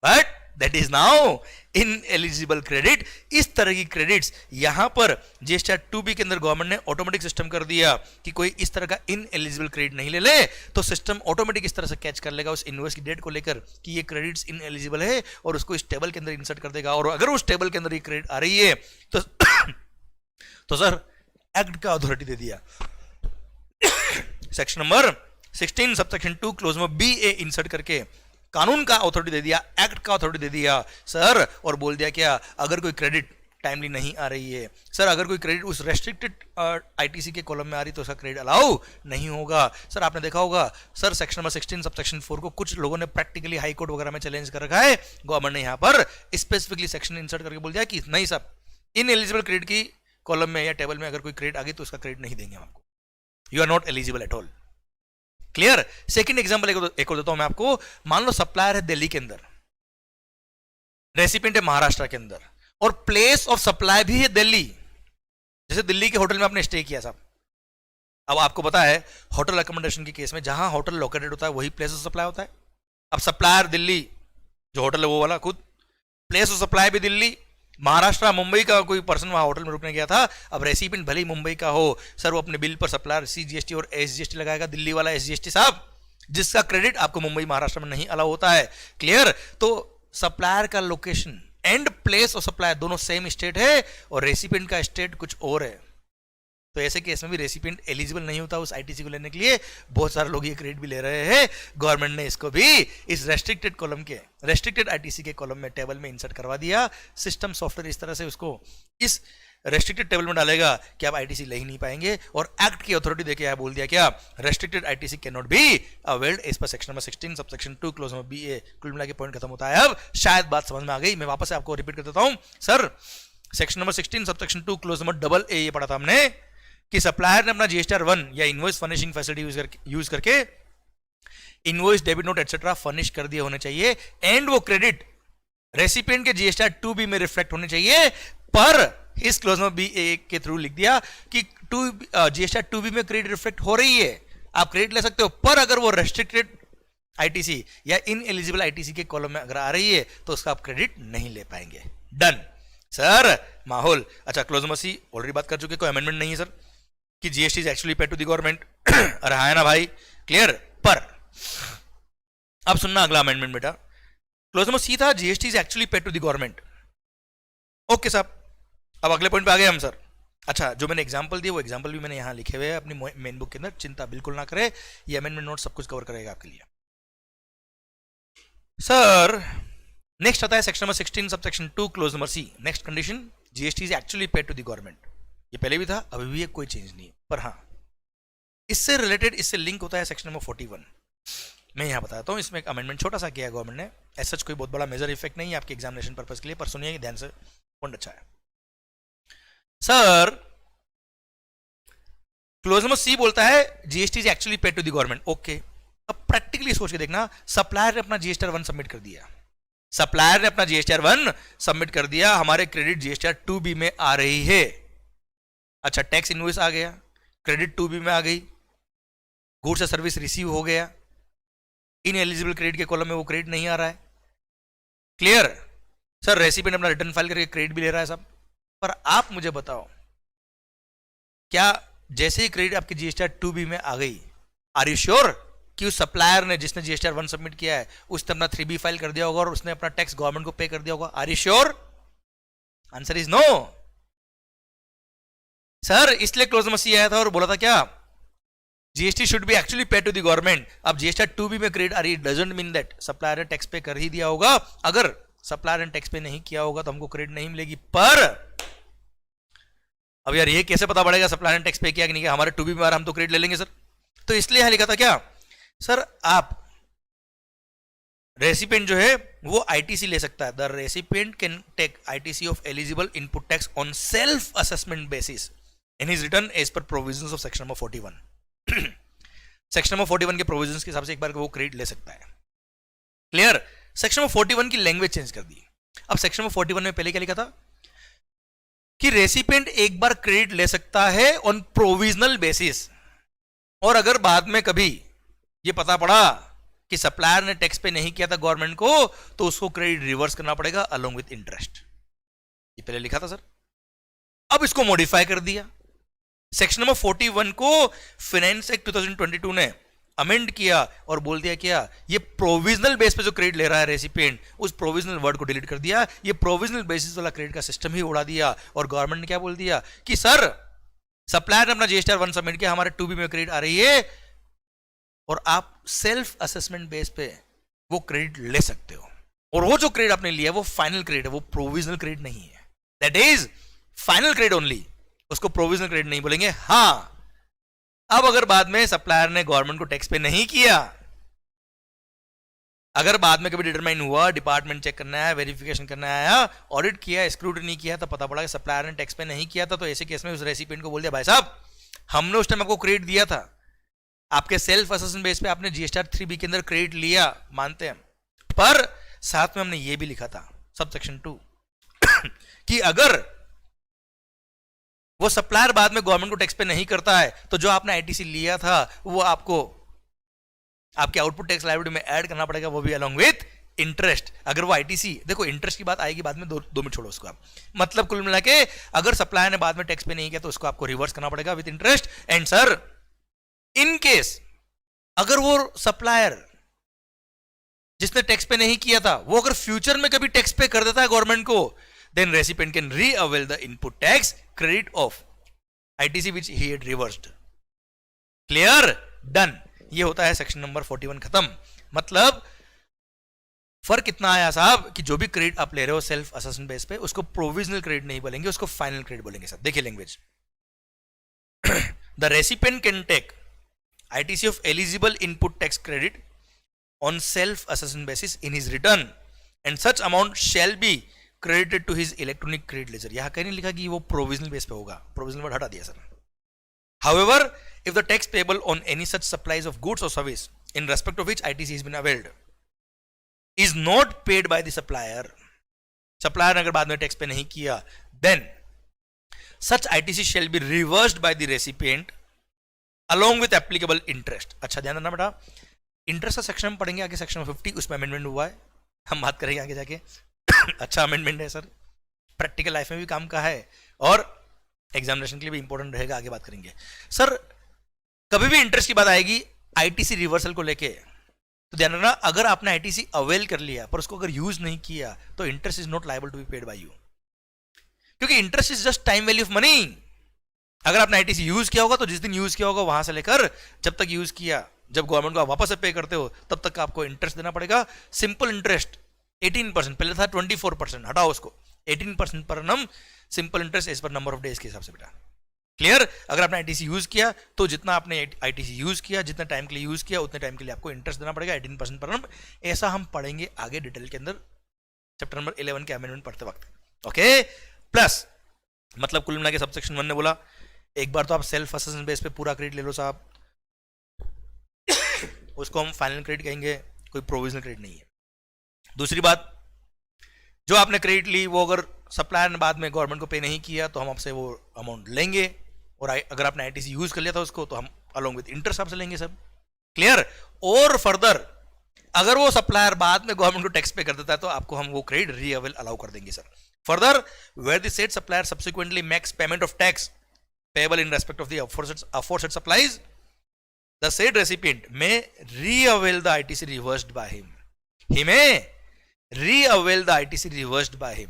S1: but that is now in eligible credit. इस तरह की क्रेडिट्स यहां पर जीएसटीआर 2B के अंदर गवर्नमेंट ने ऑटोमेटिक सिस्टम कर दिया कि कोई इस तरह का इन एलिजिबल क्रेडिट नहीं ले ले, तो सिस्टम ऑटोमेटिक इस तरह से कैच कर लेगा उस इनवॉइस की डेट को लेकर कि ये क्रेडिट्स इन एलिजिबल है, और उसको इस टेबल के अंदर इंसर्ट कर देगा। और अगर उस टेबल के अंदर ये क्रेडिट आ रही है तो सर एक्ट का अथॉरिटी दे दिया, सेक्शन नंबर 16 सबसेक्शन 2 क्लोज में BA इंसर्ट करके कानून का अथॉरिटी दे दिया, एक्ट का अथॉरिटी दे दिया सर। और बोल दिया क्या, अगर कोई क्रेडिट टाइमली नहीं आ रही है सर, अगर कोई क्रेडिट उस रेस्ट्रिक्टेड आईटीसी के कॉलम में आ रही तो उसका क्रेडिट अलाउ नहीं होगा। सर आपने देखा होगा सर सेक्शन नंबर 16 सबसेक्शन 4 को कुछ लोगों ने प्रैक्टिकली हाई कोर्ट वगैरह में चैलेंज कर रखा है। गवर्नमेंट ने यहां पर स्पेसिफिकली सेक्शन इंसर्ट करके बोल दिया कि नहीं साहब, इन एलिजिबल क्रेडिट की कॉलम में या टेबल में अगर कोई क्रेडिट आ गई तो उसका क्रेडिट नहीं देंगे आपको, you are not eligible at all. Clear? Second example एक और देता हूं मैं आपको। मान लो सप्लायर है दिल्ली के अंदर, रेसिपिएंट है महाराष्ट्र के अंदर, और प्लेस ऑफ सप्लाई भी है दिल्ली। जैसे दिल्ली के होटल में आपने स्टे किया साहब, अब आपको पता है होटल अकोमोडेशन के केस में जहां होटल लोकेटेड होता है वही प्लेस ऑफ सप्लाई होता है। अब सप्लायर दिल्ली, जो होटल है वो वाला खुद, प्लेस ऑफ सप्लाई भी दिल्ली। महाराष्ट्र मुंबई का कोई पर्सन वहां होटल में रुकने गया था, अब रेसिपिएंट भले ही मुंबई का हो सर, वो अपने बिल पर सप्लायर CGST और SGST लगाएगा, दिल्ली वाला SGST साहब, जिसका क्रेडिट आपको मुंबई महाराष्ट्र में नहीं अलाउ होता है। क्लियर? तो सप्लायर का location and place of supply दोनों सेम स्टेट है और रेसिपिएंट का स्टेट कुछ और है, तो ऐसे केस में भी रेसिपिएंट एलिजिबल नहीं होता उस आईटीसी को लेने के लिए। बहुत सारे लोग ये क्रेडिट भी ले रहे हैं। गवर्नमेंट ने इसको भी इस रेस्ट्रिक्टेड कॉलम के, रेस्ट्रिक्टेड आईटीसी के कॉलम में टेबल में इंसर्ट करवा दिया। सिस्टम सॉफ्टवेयर इस तरह से उसको इस रेस्ट्रिक्टेड टेबल में डालेगा कि आप आईटीसी ले ही नहीं पाएंगे। और एक्ट की अथॉरिटी देके यह बोल दिया क्या, restricted ITC can not be availed as per section number 16 subsection 2 clause number BA। कुल मिला के पॉइंट खत्म होता है। अब शायद बात समझ में आ गई, मैं वापस से आपको रिपीट कर देता हूं। Sir section number 16 subsection 2 clause number AA ये पढ़ा था हमने कि सप्लायर ने अपना जीएसटीआर 1 या इनवॉइस फर्निशिंग फैसिलिटी यूज करके invoice, debit note etcetera furnish कर दिए होने चाहिए, एंड वो क्रेडिट रेसिपिएंट के जीएसटीआर 2B में रिफ्लेक्ट होने चाहिए। पर इस क्लोज में BA के थ्रू लिख दिया कि जीएसटीआर 2B में क्रेडिट रिफ्लेक्ट हो रही है, आप क्रेडिट ले सकते हो, पर अगर वो रेस्ट्रिक्टेड आईटीसी या इन एलिजिबल आईटीसी के कॉलम में अगर आ रही है तो उसका आप क्रेडिट नहीं ले पाएंगे। Done sir. माहौल अच्छा, क्लोज नंबर C ऑलरेडी बात कर चुके, कोई अमेंडमेंट नहीं है सर कि GST is actually paid to the government. अरे है ना भाई, क्लियर? पर अब सुनना अगला अमेंडमेंट बेटा। क्लोज नंबर C था GST is actually paid to the government. Okay साहब, अब अगले पॉइंट पे आ गए हम सर। अच्छा, जो मैंने एग्जांपल दिए वो एग्जांपल भी मैंने यहां लिखे हुए हैं अपनी मेन बुक के अंदर, चिंता बिल्कुल ना करें, ये अमेंडमेंट नोट सब कुछ कवर करेगा आपके लिए। सर नेक्स्ट आता है section number 16 subsection 2 clause number C। Next condition, GST is actually paid to the government. ये पहले भी था, अभी भी कोई चेंज नहीं है, पर हाँ इससे रिलेटेड, इससे लिंक होता है सेक्शन नंबर 41। मैं यहां बताता हूं, इसमें एक अमेंडमेंट छोटा सा किया है गवर्नमेंट ने। ऐसा कोई बहुत बड़ा मेजर इफेक्ट नहीं है आपके एग्जामिनेशन पर्पज के लिए, पर सुनिए ध्यान से, पॉइंट अच्छा है सर। क्लोज नंबर सी बोलता है GST is actually paid to the government. Okay, अब प्रैक्टिकली सोच के देखना, सप्लायर ने अपना जीएसटीआर 1 सबमिट कर दिया, सप्लायर ने अपना जीएसटीआर 1 सबमिट कर दिया, हमारे क्रेडिट जीएसटीआर 2B में आ रही है। अच्छा, टैक्स इनवॉइस आ गया, क्रेडिट 2B में आ गई, गुड्स या सर्विस रिसीव हो गया, इन एलिजिबल क्रेडिट के कॉलम में वो क्रेडिट नहीं आ रहा है। क्लियर सर, रेसिपिएंट अपना रिटर्न फाइल करके क्रेडिट भी ले रहा है सब। पर आप मुझे बताओ, क्या जैसे ही क्रेडिट आपकी जीएसटीआर 2B में आ गई, आर यू श्योर कि उस सप्लायर ने जिसने जीएसटीआर 1 सबमिट किया है उसने अपना 3B फाइल कर दिया होगा और उसने अपना टैक्स गवर्नमेंट को पे कर दिया होगा? Are you sure? Answer is no sir. इसलिए क्लोज नंबर सी आया था और बोला था क्या, GST should be actually paid to the government. अब जीएसटीआर 2B में क्रेडिट आ रही, डजंट मीन दैट सप्लायर ने टैक्स पे कर ही दिया होगा। अगर सप्लायर ने टैक्स पे नहीं किया होगा तो हमको क्रेडिट नहीं मिलेगी। पर अब यार ये कैसे पता पड़ेगा सप्लायर ने टैक्स पे किया कि नहीं किया? हमारे 2B में आ रहा, हम तो क्रेडिट ले लेंगे सर। तो इसलिए यहां लिखा था क्या सर, आप रेसिपिएंट जो है वो आईटीसी ले सकता है। The recipient can take ITC of eligible input tax on self assessment basis in his return as per provisions of section number 41। Section number 41 के प्रोविजंस के हिसाब से एक बार वो क्रेडिट ले सकता है। क्लियर? सेक्शन नंबर 41 की लैंग्वेज चेंज कर दी। अब सेक्शन नंबर 41 में पहले क्या लिखा था कि रेसिपिएंट एक बार क्रेडिट ले सकता है ऑन प्रोविजनल बेसिस, और अगर बाद में कभी ये पता पड़ा कि सप्लायर ने टैक्स पे नहीं किया था गवर्नमेंट को, तो उसको क्रेडिट रिवर्स करना पड़ेगा अलोंग विद इंटरेस्ट। ये पहले लिखा था सर, अब इसको मॉडिफाई कर दिया। सेक्शन नंबर 41 को फाइनेंस एक्ट 2022 ने अमेंड किया और बोल दिया क्या, ये प्रोविजनल बेस पे जो क्रेडिट ले रहा है रेसिपिएंट, उस प्रोविजनल वर्ड को डिलीट कर दिया, ये प्रोविजनल बेसिस वाला क्रेडिट का सिस्टम ही उड़ा दिया। और गवर्नमेंट ने क्या बोल दिया कि सर सप्लायर ने अपना जीएसटीआर 1 सबमिट किया, हमारे 2B में क्रेडिट आ रही है और आप सेल्फ असेसमेंट बेस पे वो क्रेडिट ले सकते हो। और वो जो क्रेडिट आपने लिया वो फाइनल क्रेडिट है, वो प्रोविजनल क्रेडिट नहीं है। That is final credit only, उसको प्रोविजनल क्रेडिट नहीं बोलेंगे। हां, अब अगर बाद में सप्लायर ने गवर्नमेंट को टैक्स पे नहीं किया, अगर बाद में कभी डिटरमाइन हुआ, डिपार्टमेंट चेक करना है, वेरिफिकेशन करना आया, ऑडिट किया, स्क्रूटनी किया, तो पता पड़ा कि सप्लायर ने टैक्स पे नहीं किया था, तो ऐसे केस में उस रेसिपिएंट को बोल दिया भाई साहब हमने उस टाइम आपको क्रेडिट दिया था, आपके सेल्फ असेसमेंट बेस पे आपने जीएसटीआर 3B के अंदर क्रेडिट लिया, मानते हैं, पर साथ में हमने ये भी लिखा था सब सेक्शन 2 कि अगर वो सप्लायर बाद में गवर्नमेंट को टैक्स पे नहीं करता है तो जो आपने आईटीसी लिया था वो आपको आपके आउटपुट टैक्स लायबिलिटी में ऐड करना पड़ेगा, वो भी अलोंग विद इंटरेस्ट। अगर वो आईटीसी, देखो इंटरेस्ट की बात आएगी बाद में, 2 मिनट छोड़ो उसको आप। मतलब कुल मिला के अगर सप्लायर ने बाद में टैक्स पे नहीं किया तो उसको आपको रिवर्स करना पड़ेगा with interest. And sir in case अगर वो सप्लायर जिसने टैक्स पे नहीं किया था वो अगर फ्यूचर में कभी टैक्स पे कर देता है गवर्नमेंट को, then recipient can re-avail the input tax credit of ITC which he had reversed. Clear? Done. ये होता है सेक्शन नंबर 41 खत्म। मतलब फर्क इतना आया साहब कि जो भी क्रेडिट आप ले रहे हो सेल्फ असेसमेंट बेस पे, उसको प्रोविजनल क्रेडिट नहीं बोलेंगे, उसको फाइनल क्रेडिट बोलेंगे सर। देखिए language, the recipient can take ITC of eligible input tax credit on self assessment basis in his return and such amount shall be credited to his electronic credit ledger. यहां कहीं नहीं लिखा कि वो provisional base पे होगा, provisional word हटा दिया sir. However, if the tax payable on any such supplies of goods or service in respect of which ITC has been availed is not paid by the supplier, supplier ने अगर बाद में tax पे नहीं किया, then such ITC shall be reversed by the recipient along with applicable interest. अच्छा ध्यान देना बेटा, इंटरेस्ट का सेक्शन हम पढ़ेंगे आगे, सेक्शन 50, उसमें अमेंडमेंट हुआ है, हम बात करेंगे आगे जाके। अच्छा अमेंडमेंट है सर, प्रैक्टिकल लाइफ में भी काम का है और एग्जामिनेशन के लिए भी इंपॉर्टेंट रहेगा, आगे बात करेंगे। सर कभी भी इंटरेस्ट की बात आएगी आईटीसी रिवर्सल को लेके, तो ध्यान रखना अगर आपने आईटीसी अवेल कर लिया पर उसको अगर यूज नहीं किया तो interest is not liable to be paid by you, क्योंकि interest is just time value of money. अगर आपने आईटीसी यूज किया होगा तो जिस दिन यूज किया होगा वहां से लेकर जब तक यूज किया, जब गवर्नमेंट को आप वापस से पे करते हो तब तक आपको इंटरेस्ट देना पड़ेगा। सिंपल इंटरेस्ट 18%, पहले था 24%, हटाओ उसको, 18% पर annum simple interest as per number of days के हिसाब से बेटा। क्लियर? अगर आपने आईटीसी यूज किया तो जितना आपने आईटीसी यूज किया, जितना टाइम के लिए यूज किया, उतने टाइम के लिए आपको इंटरेस्ट देना पड़ेगा 18% पर annum। ऐसा हम पढ़ेंगे आगे डिटेल के अंदर चैप्टर नंबर 11 के अमेंडमेंट पढ़ते वक्त। ओके, प्लस मतलब कुल मिला के सबसेक्शन 1 ने बोला एक बार तो आप सेल्फ असेसमेंट बेस पे पूरा क्रेडिट ले लो साहब, उसको हम फाइनल क्रेडिट कहेंगे, कोई प्रोविजनल क्रेडिट नहीं है। दूसरी बात, जो आपने क्रेडिट ली वो अगर सप्लायर ने बाद में गवर्नमेंट को पे नहीं किया तो हम आपसे वो अमाउंट लेंगे, और अगर आपने आईटीसी यूज कर लिया था उसको तो हम अलोंग विद इंटरेस्ट आपसे लेंगे सब। क्लियर? और फर्दर अगर वो सप्लायर बाद में गवर्नमेंट को टैक्स पे कर देता है तो आपको हम वो क्रेडिट रीअवेल अलाउ कर देंगे sir. Further, where the said supplier subsequently makes payment of tax payable in respect of the aforesaid supplies, the said recipient may re-avail the ITC reversed by him. He may re-avail the ITC reversed by him.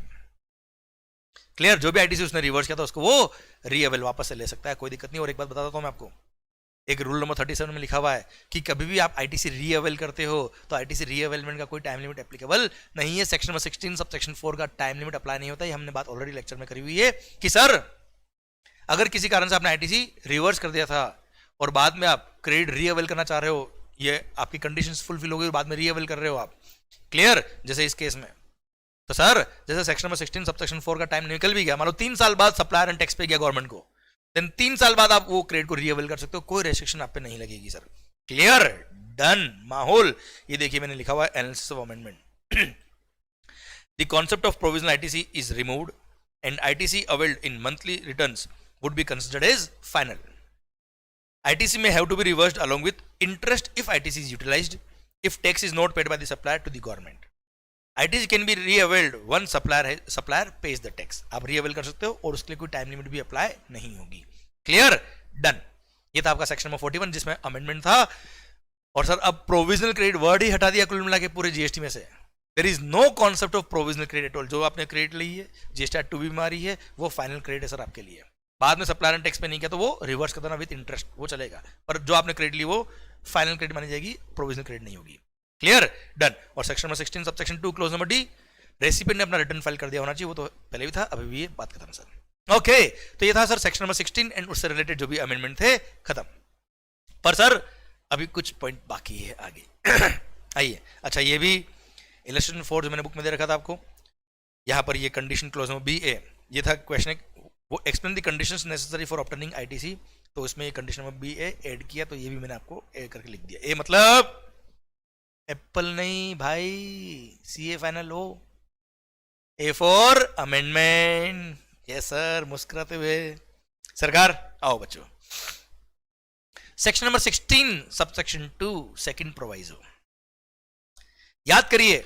S1: Clear? जो भी ITC उसने reverse किया था उसको वो रीअवेल वापस से ले सकता है, कोई दिक्कत नहीं। और एक बात बता देता हूं मैं आपको, एक रूल नंबर 37 में लिखा हुआ है कि कभी भी आप आईटीसी रीअवेल करते हो तो आईटीसी रीअवेलमेंट का कोई टाइम लिमिट एप्लीकेबल नहीं है। सेक्शन नंबर 16 सब सेक्शन 4 का टाइम लिमिट अप्लाई नहीं होता है। हमने बात ऑलरेडी लेक्चर में करी हुई है कि सर अगर किसी कारण से आपने आईटीसी रिवर्स कर दिया था और बाद में आप क्रेडिट रीअवेल करना चाह रहे हो, ये आपकी कंडीशंस फुलफिल हो गई और बाद में रीअवेल कर रहे हो आप, क्लियर? जैसे इस केस में तो सर जैसे सेक्शन नंबर 16 सब सेक्शन 4 का टाइम निकल भी गया, मान लो 3 साल बाद सप्लायर ने टैक्स पे किया गवर्नमेंट को, देन 3 साल बाद आप वो क्रेडिट को रीअवेल कर सकते हो, कोई रेस्ट्रिक्शन आप पे नहीं लगेगी सर। क्लियर? डन। माहौल, ये देखिए मैंने लिखा हुआ है analysis of amendment. The concept of provisional ITC is removed and ITC availed in monthly returns would be considered as final. ITC may have to be reversed along with interest if ITC is utilized, if tax is not paid by the supplier to the government. ITC can be re-availed once supplier pays the tax. आप re-avail कर सकते हो और उसके लिए कोई time limit भी apply नहीं होगी। क्लियर? डन। ये था आपका सेक्शन नंबर 41 जिसमें अमेंडमेंट था। और सर अब प्रोविजनल क्रेडिट वर्ड ही हटा दिया कुल मिला के पूरे जीएसटी में से। There is no concept of provisional credit at all. जो आपने क्रेडिट ली है, जीएसटी एक्ट 2 भी मारी है, वो फाइनल क्रेडिट है सर आपके लिए। बाद में सप्लायर ने टैक्स पे नहीं किया तो वो रिवर्स कर देना विद इंटरेस्ट, वो चलेगा, पर जो आपने क्रेडिट ली वो फाइनल क्रेडिट मानी जाएगी, प्रोविजनल क्रेडिट नहीं होगी। क्लियर? डन। और section number 16 sub section 2 clause number D, recipient ने अपना रिटर्न फाइल कर दिया होना चाहिए, वो तो पहले भी था, अभी भी ये बात खत्म सर। ओके, तो ये था सर सेक्शन नंबर 16 एंड उससे रिलेटेड जो भी अमेंडमेंट थे खत्म। पर सर अभी कुछ पॉइंट बाकी है आगे। आइए, अच्छा ये भी इलस्ट्रेशन 4 जो मैंने बुक में दे रखा था आपको, यहाँ पर ये कंडीशन क्लोज नंबर बी ए, ये था क्वेश्चन, वो explain the conditions necessary for obtaining ITC, तो इसमें ये कंडीशन नंबर बी ए ऐड किया, तो ये भी मैंने आपको ऐड करके लिख दिया। ए मतलब एप्पल नहीं भाई, सीए फाइनल हो। A for amendment. Yes sir, मुस्कुराते हुए सरकार। आओ बच्चों, section number 16 subsection 2 second proviso. याद करिए,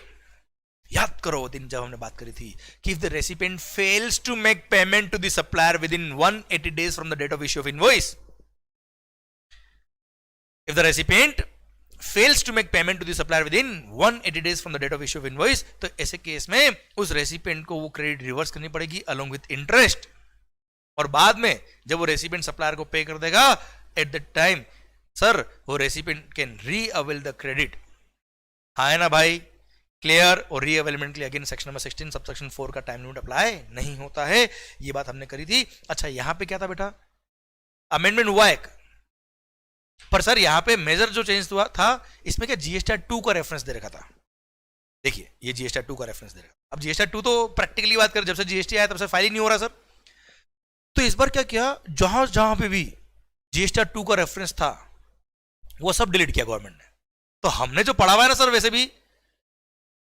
S1: याद करो वो दिन जब हमने बात करी थी कि if the recipient fails to make payment to the supplier within 180 days from the date of issue of invoice, if the recipient fails to make payment to the supplier within 180 days from the date of issue of invoice, तो ऐसे case में उस recipient को वो credit reverse करनी पड़ेगी along with interest, और बाद में जब वो रेसिपिएंट सप्लायर को पे कर देगा एट द टाइम सर वो रेसिपिएंट कैन रीअवेल द क्रेडिट। हाँ है ना भाई? क्लियर? और रीअवेलमेंट के लिए अगेन सेक्शन नंबर 16 सबसेक्शन 4 का टाइम लिमिट अप्लाई नहीं होता है, ये बात हमने करी थी। अच्छा यहां पे क्या था बेटा? अमेंडमेंट हुआ एक, पर सर यहां पे मेजर जो चेंज हुआ था इसमें क्या जीएसटी एक्ट 2 का रेफरेंस दे रखा था। देखिए ये जीएसटी एक्ट 2 का रेफरेंस दे रखा, अब जीएसटी एक्ट 2 तो प्रैक्टिकली बात करें जब से जीएसटी आया तब से फाइल ही नहीं हो रहा सर। तो इस बार क्या किया, जहां जहां पे भी जीएसटी एक्ट 2 का रेफरेंस था वो सब डिलीट किया गवर्नमेंट ने। तो हमने जो पढ़ा हुआ है ना सर, वैसे भी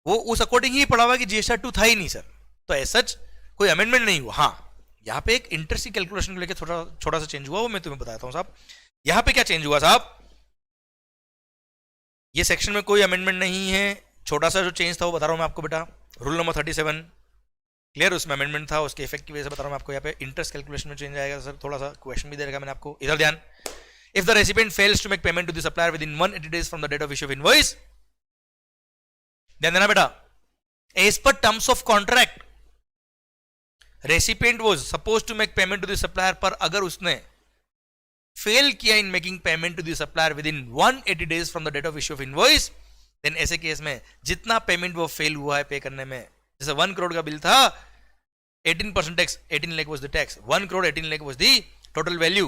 S1: वो उस अकॉर्डिंग ही पढ़ा हुआ कि जीएसटी 2 था ही नहीं सर, तो ऐसा कोई अमेंडमेंट नहीं हुआ। हाँ यहाँ पे एक इंटरेस्ट की कैलकुलेशन को लेकर छोटा सा चेंज हुआ, वो मैं तुम्हें बताता हूं साहब। यहां पे क्या चेंज हुआ साहब, ये सेक्शन में कोई अमेंडमेंट नहीं है, छोटा सा जो चेंज था वो बता रहा हूं मैं आपको बेटा। रूल नंबर 37 क्लियर, उसमें अमेंडमेंट था, उसके इफेक्ट की वजह से बता रहा हूं आपको। यहाँ पे इंटरेस्ट कैलकुलेशन में चेंज आएगा सर, थोड़ा सा क्वेश्चन भी दे रखा मैंने आपको, इधर ध्यान। If the recipient fails to make payment to the supplier within 180 days from the date of issue of invoice, ध्यान देना बेटा, as per terms of contract recipient was supposed to make payment to the supplier, पर अगर उसने fail किया in making payment to the supplier within 180 days from the date of issue of invoice, then ऐसे case में जितना payment वो fail हुआ है पे करने में, जैसे 1 करोड़ का बिल था, 18% tax 18 lakh was the tax, 1 crore 18 lakh was the total value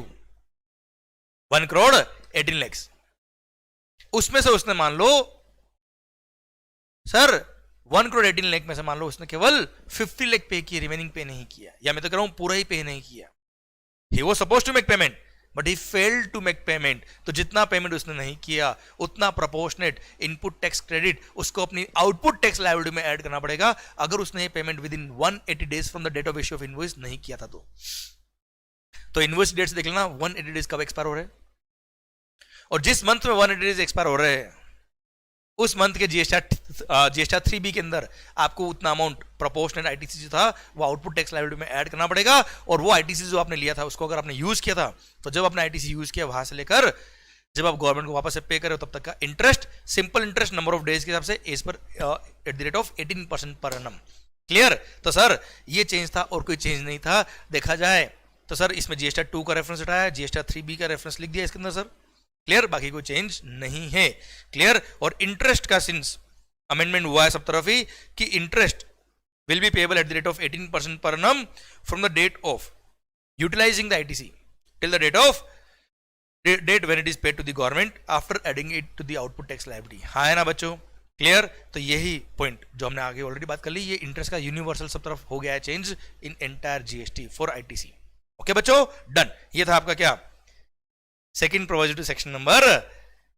S1: 1,18,00,000। उसमें से उसने मान लो सर 1,18,00,000 में से मान लो उसने केवल 50 लाख पे किया, रिमेनिंग पे नहीं किया, या मैं तो कह रहा हूं पूरा ही पे नहीं किया। He was supposed to make payment but he failed to make payment. तो जितना पेमेंट उसने नहीं किया उतना प्रोपोर्शनेट इनपुट टैक्स क्रेडिट उसको अपनी आउटपुट टैक्स लायबिलिटी में ऐड करना पड़ेगा, अगर उसने ये payment within 180 days from the date of issue of invoice नहीं किया था। तो इनवॉइस डेट से देख लेना 180 डेज कब एक्सपायर हो रहे हैं, और जिस मंथ में 180 डेज एक्सपायर हो रहे हैं उस मंथ के जीएसटी 3B के अंदर आपको उतना अमाउंट प्रोपोर्शनल आईटीसी जो था वो आउटपुट टैक्स लायबिलिटी में ऐड करना पड़ेगा। और वो आईटीसी जो आपने लिया था उसको अगर आपने यूज किया था, तो जब आपने आईटीसी यूज किया वहां से लेकर जब आप गवर्नमेंट को वापस से पे करें तब तक का interest, simple interest number of days के हिसाब से एज पर eight the rate of 18% per annum. Clear? तो सर ये चेंज था और कोई चेंज नहीं था। देखा जाए तो सर इसमें जीएसटी 2 का रेफरेंस हटाया, जीएसटी 3B का रेफरेंस लिख दिया इसके अंदर सर। क्लियर? बाकी कोई चेंज नहीं है। क्लियर? और इंटरेस्ट का सिंस अमेंडमेंट हुआ है सब तरफ ही कि interest will be payable at the rate of 18% पर annum from the date of utilising the ITC till the date of date when it is paid to the government after adding it to the output tax liability. हाँ है ना बच्चों? Clear? तो यही point जो हमने आगे ऑलरेडी बात कर ली, ये इंटरेस्ट का यूनिवर्सल सब तरफ हो गया है change in entire GST for ITC. Okay बच्चों, डन। ये था आपका क्या second provision to section number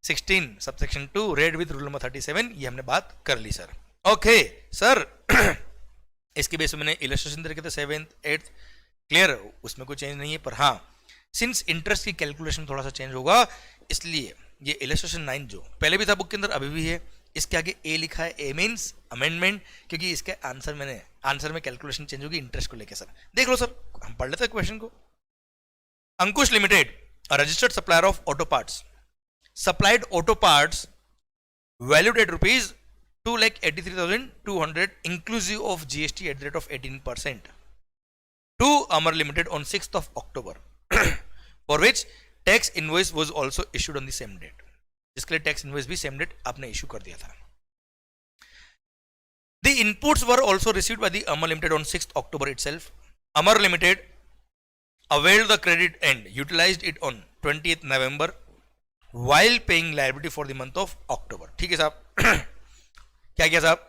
S1: 16 subsection 2 read with rule number 37। ये हमने बात कर ली सर। ओके सर इसके बेस में मैंने इलस्ट्रेशन दे रखे थे 7th 8th। क्लियर? उसमें कोई चेंज नहीं है, पर हाँ सिंस इंटरेस्ट की कैलकुलेशन थोड़ा सा चेंज होगा इसलिए ये इलस्ट्रेशन 9 जो पहले भी था बुक के अंदर अभी भी है, इसके आगे ए लिखा है, ए मीन्स अमेंडमेंट, क्योंकि इसके आंसर में कैलकुलेशन चेंज होगी इंटरेस्ट को लेकर। सर देख लो सर, हम पढ़ लेते हैं क्वेश्चन को। अंकुश limited, a registered supplier of auto parts, supplied auto parts valued at rupees 2,83,200 inclusive of GST at the rate of 18% to Amar Limited on 6th of October for which tax invoice was also issued on the same date। जिसके लिए tax invoice भी same date आपने issue कर दिया था। The inputs were also received by the Amar Limited on 6th October itself। Amar Limited availed the credit and utilized it on 20th November while paying liability for the month of October। ठीक है साहब क्या किया साहब,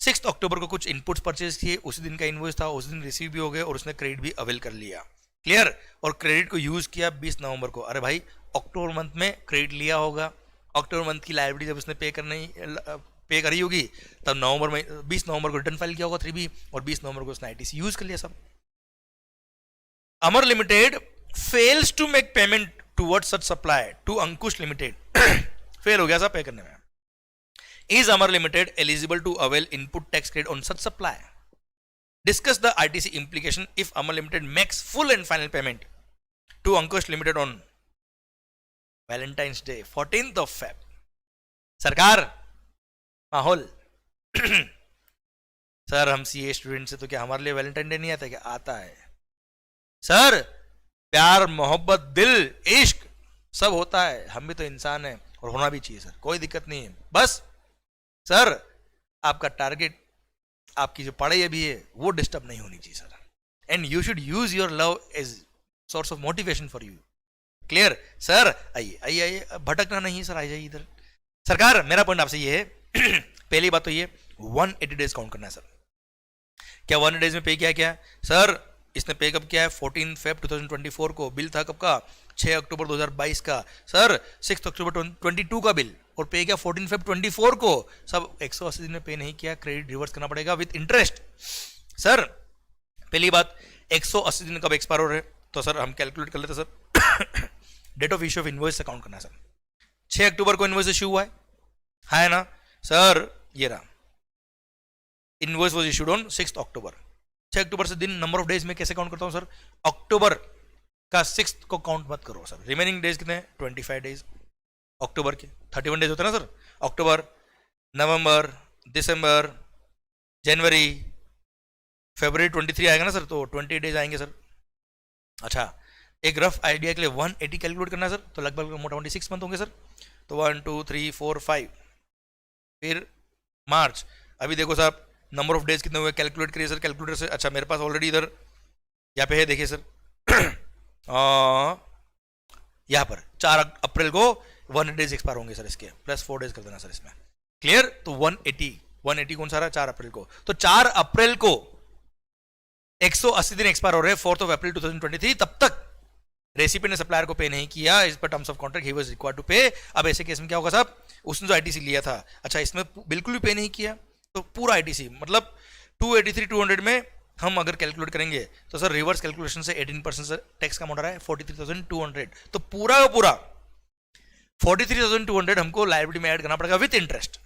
S1: 6th अक्टूबर को कुछ inputs purchase किए, उसी दिन का इनवॉइस था, उसी दिन रिसीव भी हो गए और उसने क्रेडिट भी अवेल कर लिया। क्लियर? और क्रेडिट को यूज किया 20 नवंबर को। अरे भाई अक्टूबर मंथ में क्रेडिट लिया होगा, अक्टूबर मंथ की लायबिलिटी जब उसने पे करी होगी तब नवंबर में 20 नवंबर को रिटर्न फाइल किया होगा 3B और 20 नवंबर को उसने आईटीसी यूज कर लिया सब। Amar Limited fails to make payment towards such supply to Ankush Limited fail हो गया साहब पे करने में। Is Amar Limited eligible to avail input tax credit on such supply? Discuss the ITC implication if Amar Limited makes full and final payment to Ankush Limited on Valentine's Day 14th of Feb। सरकार माहौल sir हम CA student से तो क्या हमारे लिए Valentine day नहीं आता क्या? आता है सर, प्यार मोहब्बत दिल इश्क सब होता है, हम भी तो इंसान हैं और होना भी चाहिए सर, कोई दिक्कत नहीं है। बस सर आपका टारगेट, आपकी जो पढ़ाई अभी है वो डिस्टर्ब नहीं होनी चाहिए sir, and you should use your love as source of motivation for you. Clear? Sir आइए आइए आइए, भटकना नहीं सर, आ जाइए इधर। सरकार मेरा पॉइंट आपसे ये है पहली बात तो ये 180 डेज काउंट करना है सर। क्या 180 डेज में पे किया? क्या सर इसने पे कब किया है? 14 फेब 2024 को। बिल था कब का? 6 अक्टूबर 2022 का। सर 6 अक्टूबर 22 का बिल और पे किया 14 फेब 24 को। सब 180 दिन में पे नहीं किया, क्रेडिट रिवर्स करना पड़ेगा विद इंटरेस्ट। सर पहली बात 180 दिन कब एक्सपायर हो रहे, तो सर हम कैलकुलेट कर लेते sir date of issue of invoice से काउंट करना है सर। 6 अक्टूबर को इनवॉइस इश्यू हुआ है ना सर? ये रहा इनवॉइस वाज इशूड ऑन 6 अक्टूबर। 6 अक्टूबर से दिन नंबर ऑफ डेज में कैसे काउंट करता हूं सर? अक्टूबर का 6 को काउंट मत करो सर। रिमेनिंग डेज कितने हैं? 25 डेज अक्टूबर के। 31 डेज होते हैं ना सर? अक्टूबर, नवंबर, दिसंबर, जनवरी, फरवरी 23 आएगा ना सर, तो 20 डेज आएंगे सर। अच्छा एक रफ आइडिया के लिए 180 कैलकुलेट करना है सर, तो लगभग मोटा मोटी 6 मंथ होंगे सर। तो 1 2 3 4 5 फिर मार्च। अभी देखो साहब नंबर ऑफ डेज कितने हुए कैलकुलेट करिए सर कैलकुलेटर से। अच्छा मेरे पास ऑलरेडी इधर यहाँ पे है, देखिए सर यहां पर 4 अप्रैल को 1 डेज एक्सपायर होंगे सर इसके, प्लस 4 डेज कर देना सर इसमें। क्लियर? तो 180 कौन सा रहा? 4 अप्रैल को। तो 4 अप्रैल को 180 दिन एक्सपायर हो रहे हैं 4 अप्रैल 2023। तब तक रेसिपी ने सप्लायर को पे नहीं किया, इस पर terms of contract he was required to pay. अब ऐसे केस में क्या होगा साहब? उसने जो आईटीसी लिया था, अच्छा इसमें बिल्कुल भी पे नहीं किया, तो पूरा आईटीसी मतलब 283 200 में हम अगर कैलकुलेट करेंगे तो सर रिवर्स कैलकुलेशन से 18% से टैक्स का अमाउंट आ रहा है 43,200। तो पूरा का पूरा 43,200 हमको लायबिलिटी में ऐड करना पड़ेगा विद इंटरेस्ट।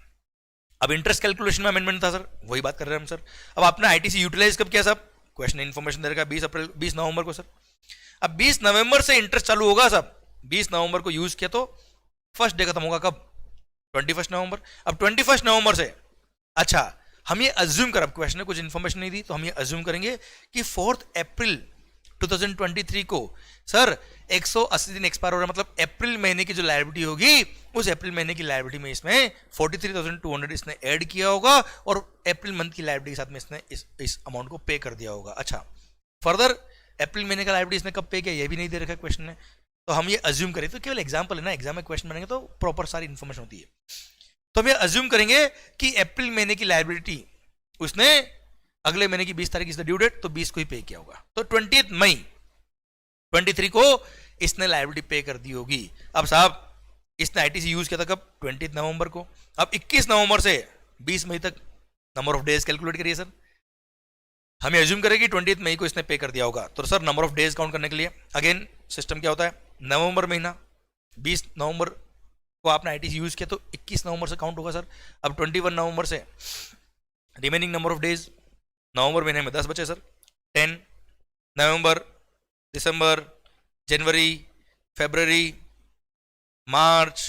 S1: अब इंटरेस्ट कैलकुलेशन में अमेंडमेंट था सर, वही बात कर रहे हैं हम सर। अब आपने आईटीसी यूटिलाइज कब किया साहब? क्वेश्चन इन्फॉर्मेशन दे रखा 20 नवंबर को सर। अब 20 नवंबर से इंटरेस्ट चालू होगा साहब, 20 नवंबर को यूज किया तो फर्स्ट डे खत्म होगा कब? 21 नवंबर। अब 21 नवंबर से अच्छा हम ये अज्यूम कर, अब क्वेश्चन ने कुछ इन्फॉर्मेशन नहीं दी तो हम ये अज्यूम करेंगे कि 4 अप्रैल 2023 को सर 180 दिन एक्सपायर हो रहा है, मतलब अप्रैल महीने की जो लायबिलिटी होगी उस अप्रैल महीने की लायबिलिटी में इसमें 43,200 इसने ऐड किया होगा और अप्रैल मंथ की लायबिलिटी के साथ में इसने इस अमाउंट को पे कर दिया होगा। अच्छा फर्दर अप्रैल महीने का लायबिलिटी इसने कब पे किया ये भी नहीं दे रखा क्वेश्चन ने, तो हम ये अज्यूम करें, तो केवल एग्जाम्पल है ना, एग्जाम में क्वेश्चन बनेंगे तो प्रॉपर सारी इन्फॉर्मेशन होती है। तो हम ये अज्यूम करेंगे कि अप्रैल महीने की लायबिलिटी उसने अगले महीने की 20 तारीख इज द ड्यू डेट, तो 20 को ही पे किया होगा, तो 20 मई 23 को इसने लायबिलिटी पे कर दी होगी। अब साहब इसने आईटीसी यूज किया था कब? 20 नवंबर को। अब 21 नवंबर से 20 मई तक नंबर ऑफ डेज कैलकुलेट करिए सर। हमें अज्यूम करें कि 20 मई को इसने पे कर दिया होगा, तो sir number of days count करने के लिए अगेन सिस्टम क्या होता है? नवंबर महीना 20 नवंबर को आपने आईटीसी यूज किया तो 21 नवंबर से काउंट होगा सर। अब 21 नवंबर से रिमेनिंग नंबर ऑफ डेज, नवंबर महीने में 10 बचे सर, 10 नवंबर, दिसंबर, जनवरी, फरवरी, मार्च,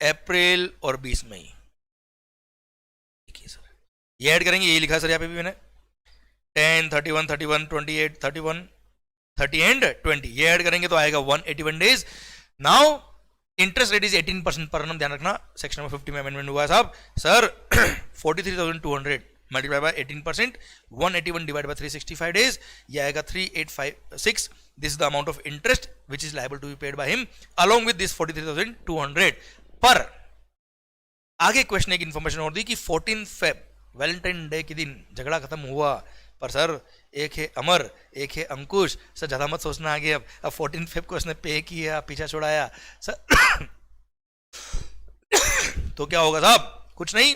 S1: अप्रैल और 20 मई। देखिए सर ये ऐड करेंगे, यही लिखा सर यहाँ पे भी मैंने 10, 31, 31, 28, 31, 30 एंड 20, ये ऐड करेंगे तो आएगा 181 days. Now interest rate is 18% पर annum, ध्यान रखना सेक्शन नंबर 50 में अमेंडमेंट हुआ है साहब। Sir 43,200 multiply by 18%, 181 divide by 365 days, ये आएगा 3856। This is the amount of interest which is liable to be paid by him along with this 43,200। पर आगे क्वेश्चन एक इंफॉर्मेशन और दी कि 14 फेब वैलेंटाइन डे के दिन झगड़ा खत्म हुआ, पर सर एक है अमर एक है अंकुश, सर ज्यादा मत सोचना आगे। अब 14 फेब को उसने पे किया, पीछा छुड़ाया सर तो क्या होगा साहब? कुछ नहीं,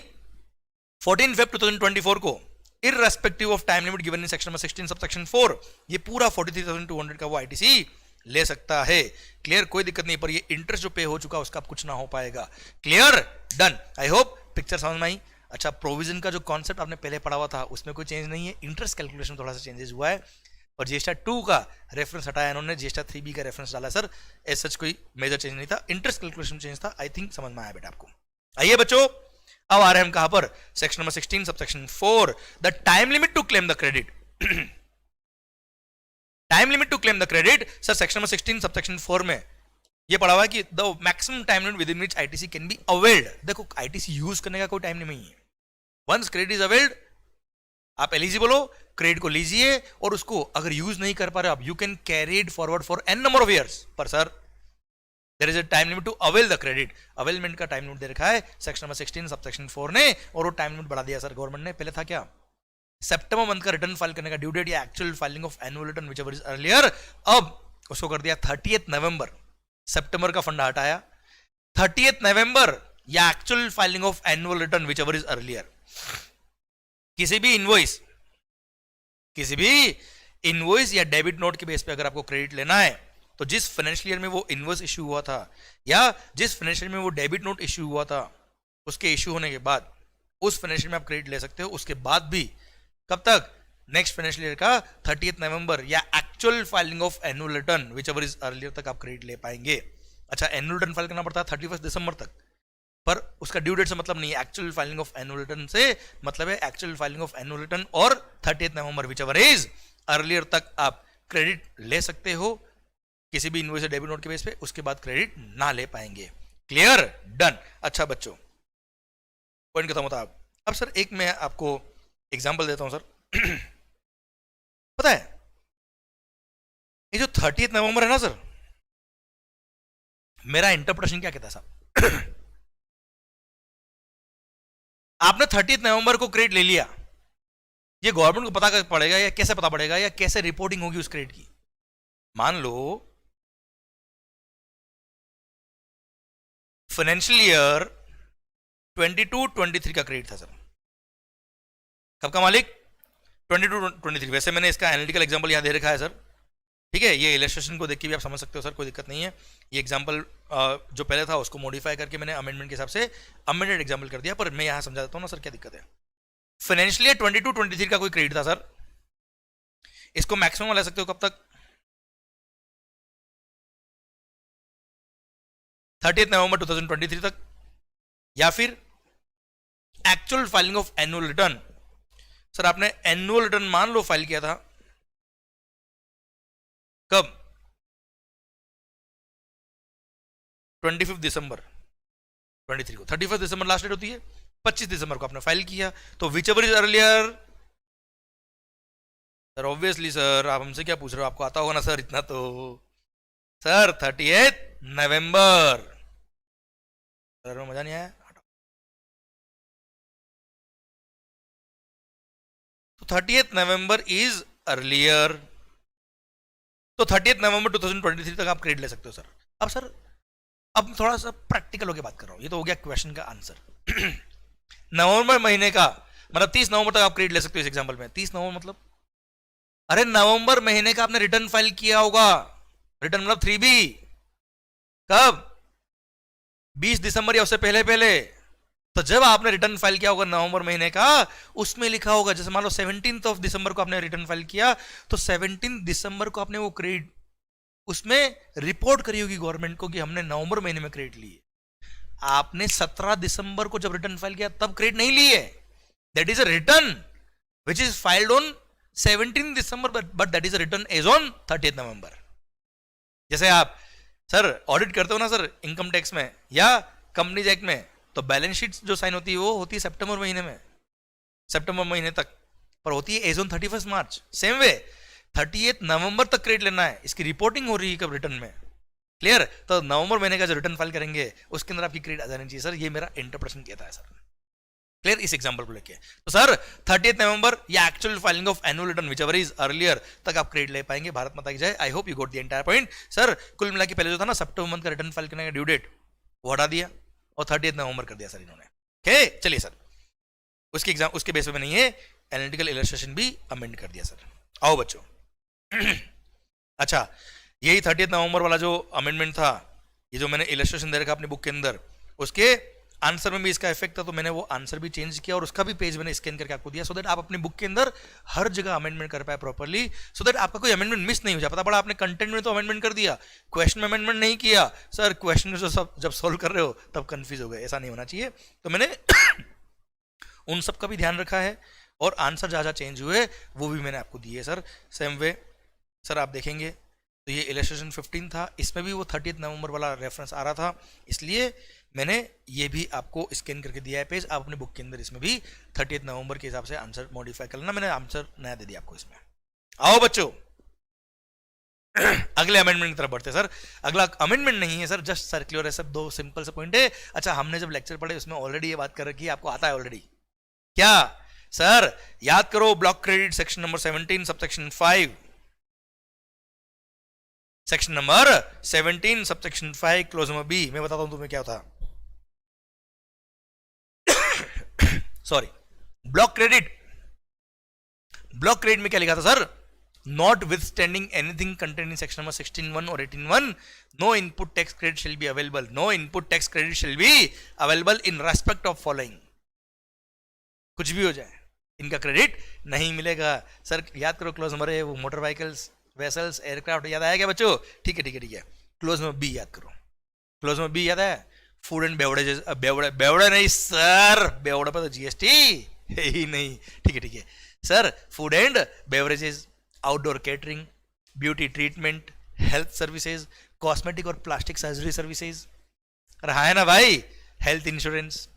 S1: 14 फेब 2024 को irrespective of time limit given in section number 16 subsection 4 ये पूरा 43,200 का वो आईटीसी ले सकता है। क्लियर? कोई दिक्कत नहीं, पर ये इंटरेस्ट जो पे हो चुका उसका अब कुछ ना हो पाएगा। Clear? Done. I hope picture समझ में आई। अच्छा प्रोविजन का जो कॉन्सेप्ट आपने पहले पढ़ा हुआ था उसमें कोई चेंज नहीं है, इंटरेस्ट कैलकुलेशन थोड़ा सा चेंजेस हुआ है और जीएसटी 2 का रेफरेंस हटाया इन्होंने, जीएसटी 3B का रेफरेंस डाला सर। एज सच कोई मेजर चेंज नहीं था, इंटरेस्ट कैलकुलेशन चेंज था। आई थिंक समझ में आया बेटा आपको। आइए बच्चों अब आ रहे हैं हम कहां पर? Section number 16 subsection 4 the time limit to claim the credit. Time limit to claim the credit sir section number 16 subsection 4 में ये पढ़ा हुआ है कि the maximum time limit within which ITC can be availed. देखो ITC use करने का कोई टाइम नहीं है, वंस क्रेडिट इज अवेल्ड आप एलिजिबल हो, क्रेडिट को लीजिए और उसको अगर यूज नहीं कर पा रहे आप you can carry it forward for an number of years. पर sir there is a time limit to avail the credit, availment का टाइम लिमिट दे रखा है सेक्शन नंबर 16 सबसेक्शन 4 ने, और वो टाइम लिमिट बढ़ा दिया सर गवर्नमेंट ने। पहले था क्या? सितंबर मंथ का रिटर्न फाइल करने का ड्यू डेट या actual filing of annual return whichever is earlier, अब उसको कर दिया 30 नवंबर। सितंबर का फंडा हटाया, 30 नवंबर या actual filing of annual return whichever is earlier. किसी भी इनवॉइस या डेबिट नोट के बेस पे अगर आपको क्रेडिट लेना है तो जिस फाइनेंशियल ईयर में वो इनवॉइस इशू हुआ था या जिस फाइनेंशियल में वो डेबिट नोट इशू हुआ था उसके इशू होने के बाद उस फाइनेंशियल में आप क्रेडिट ले सकते हो। उसके बाद भी कब तक? नेक्स्ट फाइनेंशियल ईयर का 30 नवंबर या actual filing of annual return whichever is earlier तक आप क्रेडिट ले पाएंगे। अच्छा एनुअल रिटर्न फाइल करना पड़ता है 31 दिसंबर तक, पर उसका ड्यू डेट से मतलब नहीं है, actual filing of annual return से मतलब है actual filing of annual return और 30 नवंबर व्हिचएवर इज अर्लियर तक आप क्रेडिट ले सकते हो किसी भी इनवॉइस या डेबिट नोट के बेस पे, उसके बाद क्रेडिट ना ले पाएंगे। क्लियर? डन। अच्छा बच्चों पॉइंट खत्म होता है। अब सर एक मैं आपको एग्जांपल देता हूं सर। पता है ये जो 30 नवंबर है ना सर, मेरा इंटरप्रिटेशन क्या कहता है साहब? आपने 30 नवंबर को क्रेडिट ले लिया, ये गवर्नमेंट को पता पड़ेगा या कैसे पता पड़ेगा या कैसे रिपोर्टिंग होगी उस क्रेडिट की? मान लो फाइनेंशियल ईयर 22-23 का क्रेडिट था सर, कब का मालिक? 22-23। वैसे मैंने इसका एनालिटिकल एग्जांपल यहां दे रखा है सर, ठीक है, ये इलस्ट्रेशन को देख के भी आप समझ सकते हो सर, कोई दिक्कत नहीं है। ये एग्जांपल जो पहले था उसको मॉडिफाई करके मैंने अमेंडमेंट के हिसाब से अमेंडेड एग्जांपल कर दिया, पर मैं यहां समझा देता हूं ना सर, क्या दिक्कत है। फाइनेंशियल ईयर 22-23 का कोई क्रेडिट था सर, इसको मैक्सिमम ले सकते हो कब तक? 30 नवंबर 2023 तक, या फिर actual filing of annual return. Sir आपने एनुअल रिटर्न मान लो फाइल किया था कब? 25 दिसंबर 23 को। 31 दिसंबर लास्ट डेट होती है, 25 दिसंबर को आपने फाइल किया, तो which ever is earlier. Sir obviously sir, आप हमसे क्या पूछ रहे हो, आपको आता होगा ना सर इतना तो। सर 30 नवंबर। सर मजा नहीं आया? तो 30 नवंबर इज अर्लियर, तो 30 नवंबर 2023 तक आप क्रेडिट ले सकते हो सर। अब सर, अब थोड़ा सा प्रैक्टिकल होकर बात कर रहा हूं, ये तो हो गया क्वेश्चन का आंसर। नवंबर महीने का मतलब 30 नवंबर तक आप क्रेडिट ले सकते हो इस एग्जांपल में। 30 नवंबर मतलब, अरे नवंबर महीने का आपने रिटर्न फाइल किया होगा, रिटर्न मतलब 3B, कब? 20 दिसंबर या उससे पहले पहले। तो जब आपने रिटर्न फाइल किया होगा नवंबर महीने का, उसमें लिखा होगा, जैसे मान लो 17 दिसंबर को आपने रिटर्न फाइल किया, तो 17 दिसंबर को आपने वो क्रेडिट उसमें रिपोर्ट करी होगी गवर्नमेंट को कि हमने नवंबर महीने में क्रेडिट लिए। आपने 17 दिसंबर को जब रिटर्न फाइल किया तब क्रेडिट नहीं लिए, that is a return which is filed on 17 December, but that is a return as on 30 November. जैसे आप सर ऑडिट करते हो ना सर इनकम टैक्स में या कंपनीज एक्ट में, तो बैलेंस शीट जो साइन होती है वो होती है सितंबर महीने में, सितंबर महीने तक, पर होती है as on 31 March. Same way 30 नवंबर तक क्रेडिट लेना है, इसकी रिपोर्टिंग हो रही है कब? रिटर्न में। क्लियर? तो नवंबर महीने का जो रिटर्न फाइल करेंगे उसके अंदर आपकी क्रेडिट आ जानी चाहिए सर, ये मेरा इंटरप्रिटेशन कहता है सर। क्लियर? इस एग्जांपल को लेके तो सर 30 नवंबर या actual filing of annual return which ever is earlier तक आप क्रेडिट ले पाएंगे। भारत माता की जय। I hope you got the entire point sir. कुल मिला के पहले जो था ना सितंबर मंथ का रिटर्न फाइल करने का ड्यू डेट वो हटा दिया और 30 नवंबर कर दिया सर इन्होंने। ओके चलिए सर, उसके एग्जाम उसके बेस पे नहीं है, एनालिटिकल इलस्ट्रेशन भी अमेंड कर दिया सर। आओ बच्चों। अच्छा, यही 30 नवंबर वाला जो अमेंडमेंट था, ये जो मैंने इलस्ट्रेशन दे रखा अपनी बुक के अंदर, उसके आंसर में भी इसका इफेक्ट था, तो मैंने वो आंसर भी चेंज किया और उसका भी पेज मैंने स्कैन करके आपको दिया, सो दैट आप अपनी बुक के अंदर हर जगह अमेंडमेंट कर पाए प्रॉपर्ली, सो दैट आपका कोई अमेंडमेंट मिस नहीं हो जाए। पता पड़ा आपने कंटेंट में तो अमेंडमेंट कर दिया, क्वेश्चन में अमेंडमेंट नहीं किया। सर क्वेश्चन जब सॉल्व कर रहे हो तब कंफ्यूज हो गए, ऐसा नहीं होना चाहिए। तो मैंने उन सब का भी ध्यान रखा है और आंसर जहाँ जहाँ चेंज हुए वो भी मैंने आपको दिए सर। सेम वे सर आप देखेंगे तो ये इलस्ट्रेशन 15 था, इसमें भी वो 30 नवंबर वाला रेफरेंस आ रहा था, इसलिए मैंने ये भी आपको स्कैन करके दिया है पेज। आप अपने बुक के अंदर इसमें भी 30 नवंबर के हिसाब से आंसर मॉडिफाई कर लेना, मैंने आंसर नया दे दिया आपको इसमें। आओ बच्चों अगले अमेंडमेंट की तरफ बढ़ते सर। अगला अमेंडमेंट नहीं है सर, जस्ट सर्कुलर है, सब दो सिंपल से पॉइंट है। अच्छा, हमने जब लेक्चर पढ़े उसमें ऑलरेडी ये बात कर रखी है, आपको आता है ऑलरेडी। क्या सर? याद करो, block credit section number 17 subsection 5, section number 17 subsection 5 clause number B. मैं बताता हूं तुम्हें क्या था। सॉरी, ब्लॉक क्रेडिट में क्या लिखा था sir? Notwithstanding anything content in section number 16(1) और 18(1), no input tax credit shall be available, no input tax credit shall be available in respect of following. कुछ भी हो जाए, इनका क्रेडिट नहीं मिलेगा सर। याद करो क्लोज नंबर है वो मोटर व्हीकल्स, वेसल्स, एयरक्राफ्ट, याद आया क्या बच्चों? ठीक है ठीक है ठीक है। क्लोज नंबर बी याद करो, क्लोज नंबर बी याद है? फूड एंड बेवरेजेस, बेवड़ा नहीं सर, बेवड़ा पर तो जीएसटी है ही नहीं। ठीक है ठीक है sir, food and beverages, outdoor catering, beauty treatment, health services, cosmetic और प्लास्टिक सर्जरी सर्विसेज, रहा है ना भाई? Health insurance,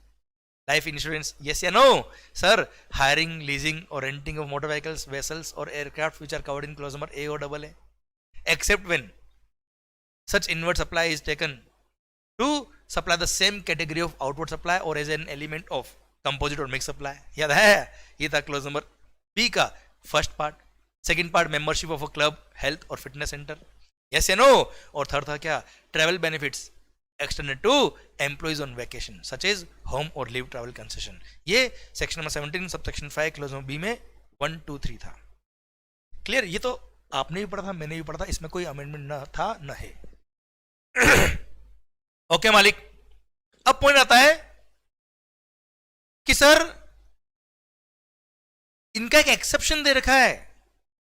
S1: life insurance, yes या नो सर? हायरिंग, लीजिंग और renting of motor vehicles, vessels और aircraft which are covered in clause number A और double A. except when such inward supply is taken to supply the same category of outward supply or as an element of composite or mixed supply. याद है? ये था close number B का first part. Second part membership of a club, health और fitness centre. Yes या no? और third था क्या? Travel benefits extended to employees on vacation such as home or leave travel concession. ये section number 17 subsection 5 clause number B में 1 2 3 था. Clear? ये तो आपने भी पढ़ा था, मैंने भी पढ़ा था, इसमें कोई अमेंडमेंट ना था ना है. ओके मालिक. अब पॉइंट आता है कि सर इनका एक एक्सेप्शन दे रखा है.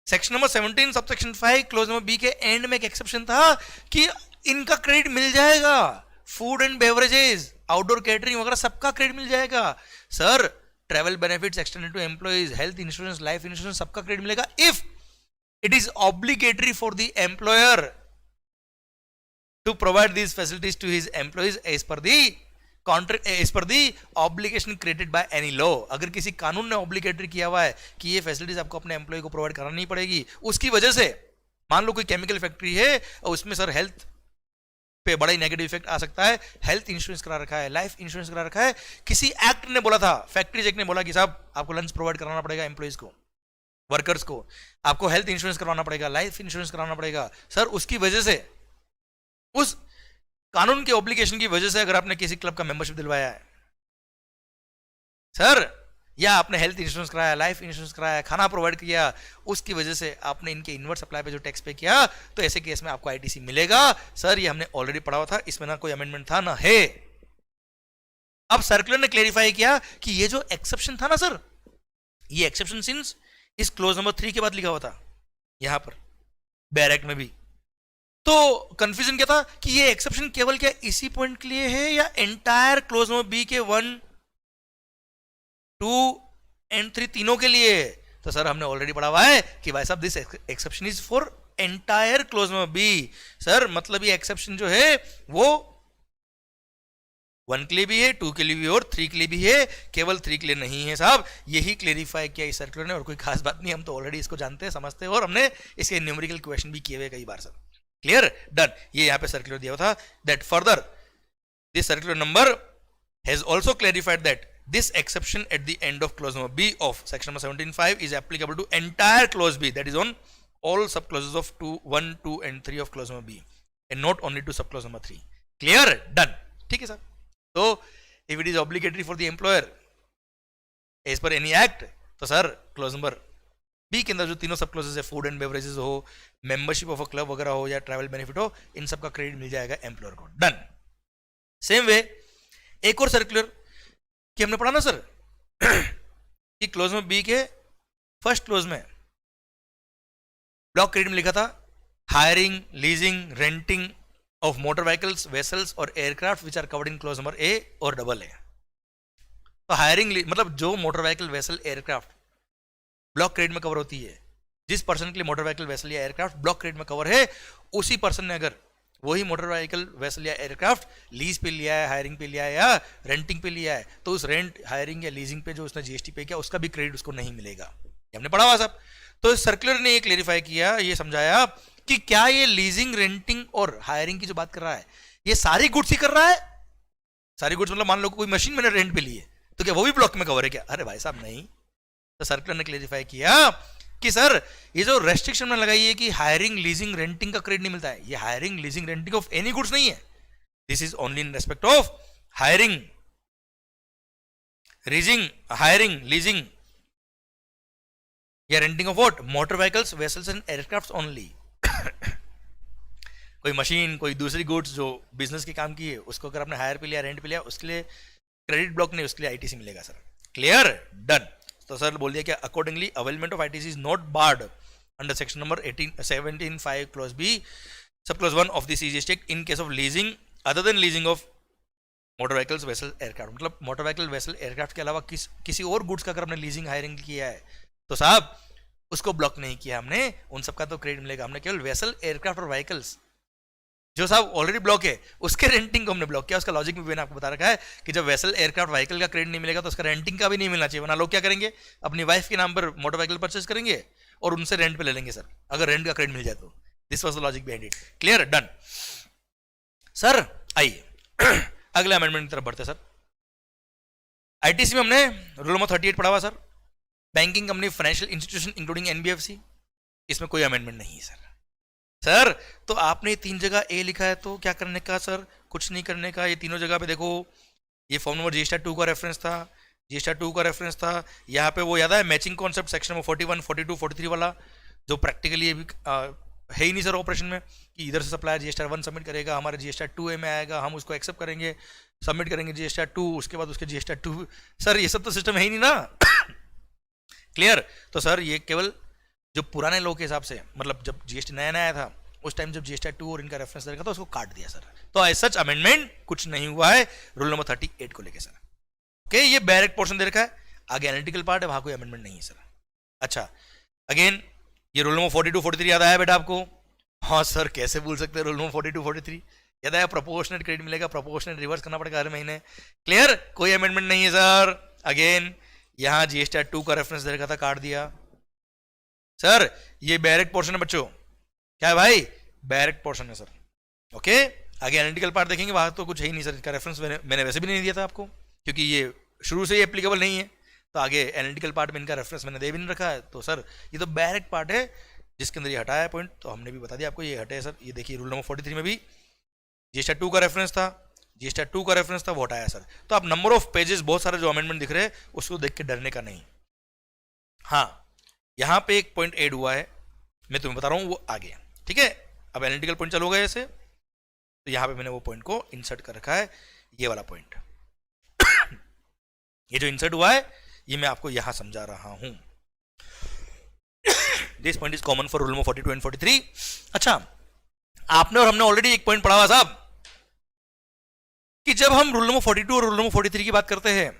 S1: Section number 17 subsection 5 clause number B के एंड में एक एक्सेप्शन था कि इनका क्रेडिट मिल जाएगा. Food and beverages, outdoor catering वगैरह सबका क्रेडिट मिल जाएगा. Sir travel benefits extended to employees, health insurance, life insurance सबका क्रेडिट मिलेगा if it is obligatory for the employer to provide these facilities to his employees as per the contract, as per the obligation created by any law. अगर किसी कानून ने obligatory किया हुआ है कि ये फैसिलिटीज आपको अपने एम्प्लॉय को प्रोवाइड करानी पड़ेगी, उसकी वजह से मान लो कोई केमिकल फैक्ट्री है और उसमें सर हेल्थ पे बड़ा ही नेगेटिव इफेक्ट आ सकता है, हेल्थ इंश्योरेंस करा रखा है, लाइफ इंश्योरेंस करा रखा है, किसी एक्ट ने बोला था, फैक्ट्रीज एक्ट ने बोला कि साहब आपको लंच प्रोवाइड कराना पड़ेगा एम्प्लॉइज को, वर्कर्स को, आपको हेल्थ इंश्योरेंस करवाना पड़ेगा, लाइफ इंश्योरेंस कराना पड़ेगा. सर उसकी वजह से, उस कानून के ऑब्लिगेशन की वजह से अगर आपने किसी क्लब का मेंबरशिप दिलवाया है सर, या आपने हेल्थ इंश्योरेंस कराया, लाइफ इंश्योरेंस कराया, खाना प्रोवाइड किया, उसकी वजह से आपने इनके इनवर्ट सप्लाई पे जो टैक्स पे किया, तो ऐसे केस में आपको आईटीसी मिलेगा. सर ये हमने ऑलरेडी पढ़ा हुआ था, इसमें ना कोई अमेंडमेंट था ना है. अब सर्कुलर ने क्लेरिफाई किया कि ये जो एक्सेप्शन था ना सर, ये एक्सेप्शन सिंस इस क्लोज नंबर 3 के बाद लिखा हुआ था यहां पर बेयर एक्ट में भी. तो कंफ्यूजन क्या था कि ये एक्सेप्शन केवल क्या इसी पॉइंट के लिए है या एंटायर क्लोज नंबर बी के 1 2 एंड 3 तीनों के लिए? तो सर हमने ऑलरेडी पढ़ा हुआ है कि भाई साहब this exception is for entire clause number B. Sir मतलब ये एक्सेप्शन जो है वो 1 के लिए भी है, 2 के लिए भी और 3 के लिए भी है, केवल 3 के लिए नहीं है साहब. यही क्लेरिफाई किया इस सर्कुलर ने, और कोई खास बात नहीं, हम तो ऑलरेडी इसको जानते हैं, समझते हैं, और हमने इसके न्यूमेरिकल क्वेश्चन भी किए हुए कई बार सर. क्लियर? डन. ये यहां पे सर्कुलर दिया हुआ था that further this circular number has also clarified that this exception at the end of clause number B of section number 17.5 is applicable to entire clause B, that is on all subclauses of 1, 2 and 3 of clause number B and not only to subclause number 3. Clear? Done. ठीक है sir. तो if it is obligatory for the employer as per any act, तो sir close number B के अंदर जो तीनों सब closes है, फूड एंड बेवरेजेस हो, मेंबरशिप ऑफ अ क्लब वगैरह हो या ट्रैवल बेनिफिट हो, इन सब का क्रेडिट मिल जाएगा एम्प्लॉयर को. डन. सेम वे एक और सर्कुलर कि हमने पढ़ा ना सर कि क्लोज में बी के फर्स्ट क्लोज में ब्लॉक क्रेडिट में लिखा था hiring, leasing, renting of motor vehicles, vessels और aircraft which are covered in clause number A और डबल ए. तो हायरिंग मतलब जो motor vehicle, vessel, aircraft block credit में कवर होती है, जिस पर्सन के लिए मोटर व्हीकल, वेसल या एयरक्राफ्ट ब्लॉक क्रेडिट में कवर है, उसी पर्सन ने अगर वही मोटर व्हीकल, वेसल या एयरक्राफ्ट लीज पे लिया है, हायरिंग पे लिया है या रेंटिंग पे लिया है, तो उस रेंट, हायरिंग या लीजिंग पे जो उसने जीएसटी पे किया उसका भी क्रेडिट उसको नहीं मिलेगा. ये हमने पढ़ा हुआ साहब. तो सर्कुलर ने ये क्लेरिफाई किया, ये समझाया कि क्या ये लीजिंग, रेंटिंग और हायरिंग की जो बात कर रहा है ये सारी गुड्स ही कर रहा है. सारी गुड्स मतलब मान लो कोई मशीन मैंने रेंट पे ली है तो क्या वो भी ब्लॉक में कवर है क्या? अरे भाई साहब नहीं. तो सर्कुलर ने क्लेरिफाई किया कि सर ये जो रेस्ट्रिक्शन में लगाई है कि हायरिंग, लीजिंग, रेंटिंग का क्रेडिट नहीं मिलता है, ये hiring, leasing, renting of any goods नहीं है. This is only in respect of hiring, leasing या renting of what? Motor vehicles, vessels and aircraft only. कोई मशीन, कोई दूसरी गुड्स जो बिजनेस के काम की है, उसको अगर आपने हायर पे लिया, रेंट पे लिया, उसके लिए क्रेडिट ब्लॉक नहीं, उसके लिए आईटीसी मिलेगा सर. क्लियर? डन. तो सर बोल दिया कि accordingly availment of ITC is not barred under section number 17.5 clause B sub clause 1 of this CGST Act in case of leasing other than leasing of motor vehicles, vessel, aircraft. मतलब motor vehicle, vessel, aircraft के अलावा किसी और goods का अगर हमने leasing, hiring किया है तो साहब उसको ब्लॉक नहीं किया हमने, उन सबका तो क्रेडिट मिलेगा. हमने केवल वेसल, एयरक्राफ्ट और व्हीकल्स जो साहब ऑलरेडी ब्लॉक है उसके रेंटिंग को हमने ब्लॉक किया. उसका लॉजिक भी मैंने आपको बता रखा है कि जब वेसल, एयरक्राफ्ट, व्हीकल का क्रेडिट नहीं मिलेगा तो उसका रेंटिंग का भी नहीं मिलना चाहिए, वरना लोग क्या करेंगे, अपनी वाइफ के नाम पर मोटर व्हीकल परचेस करेंगे और उनसे रेंट पे ले लेंगे सर, अगर रेंट का क्रेडिट मिल जाए तो. This was the logic behind it. Clear, done. Sir आइए अगले अमेंडमेंट की तरफ बढ़ते सर. आईटीसी में हमने रूल नंबर 38 पढ़ा हुआ sir. Banking company financial institution including NBFC, इसमें कोई अमेंडमेंट नहीं है सर. सर तो आपने 3 जगह ए लिखा है तो क्या करने का सर? कुछ नहीं करने का. ये तीनों जगह पे देखो, ये फॉर्म नंबर जीएसटी 2 का रेफरेंस था, जीएसटी 2 का रेफरेंस था. यहाँ पे वो याद है मैचिंग कॉन्सेप्ट सेक्शन में 41, 42, 43 वाला, जो प्रैक्टिकली अभी है ही नहीं सर ऑपरेशन में, कि इधर से सप्लायर जीएसटी 1 सबमिट करेगा, हमारे जीएसटी 2 ए में आएगा, हम उसको एक्सेप्ट करेंगे, सबमिट करेंगे जीएसटी 2, उसके बाद उसके जीएसटी 2. सर ये सब तो सिस्टम है ही नहीं ना. क्लियर. तो सर ये केवल जो पुराने लोग के हिसाब से, मतलब जब जीएसटी नया नया था उस टाइम जब जीएसटी 2 और इनका रेफरेंस देखा था उसको काट दिया सर. तो एज सच अमेंडमेंट कुछ नहीं हुआ है रूल नंबर 38 को लेके सर. ओके, ये डायरेक्ट पोर्शन दे रखा है, आगे एनालिटिकल पार्ट है, वहां कोई अमेंडमेंट नहीं है सर. अच्छा, अगेन ये रूल नंबर 42, 43 याद आया बेटा आपको? हाँ सर, कैसे भूल सकते हैं रूल नंबर 42, 43 याद आया. प्रोपोर्शनेट क्रेडिट मिलेगा, प्रोपोर्शनेट रिवर्स करना पड़ेगा हर महीने. क्लियर, कोई अमेंडमेंट नहीं है सर. अगेन यहां जीएसटी 2 का रेफरेंस दे रखा था, काट दिया सर. ये डायरेक्ट पोर्शन है बच्चों. क्या है भाई? डायरेक्ट पोर्शन है सर. ओके, आगे एनालिटिकल पार्ट देखेंगे, वहां तो कुछ है ही नहीं सर. इसका रेफरेंस मैंने वैसे भी नहीं दिया था आपको, क्योंकि ये शुरू से ही एप्लीकेबल नहीं है. तो आगे एनालिटिकल पार्ट में इनका रेफरेंस मैंने दे भी नहीं रखा है. तो सर ये तो डायरेक्ट पार्ट है जिसके अंदर ये हटाया है पॉइंट, तो हमने भी बता दिया आपको ये हटे सर. ये देखिए रूल नंबर 43 में भी जीएसटी 2 का रेफरेंस था, जीएसटी 2 का रेफरेंस था, वो हटाया सर. तो आप नंबर ऑफ पेजेस बहुत सारे जो अमेंडमेंट दिख रहे हैं उसको देख के डरने का नहीं. हाँ, यहां पे एक पॉइंट ऐड हुआ है, मैं तुम्हें बता रहा हूं, वो आगे. ठीक है, अब एनालिटिकल पॉइंट चालू हो गया ऐसे, तो यहां पे मैंने वो पॉइंट को इंसर्ट कर रखा है, ये वाला पॉइंट. ये जो इंसर्ट हुआ है ये मैं आपको यहां समझा रहा हूं. This point is common for rule number 42 and 43. अच्छा, आपने और हमने ऑलरेडी एक पॉइंट पढ़ा हुआ साहब, कि जब हम रूल नंबर 42 और रूल नंबर 43 की बात करते हैं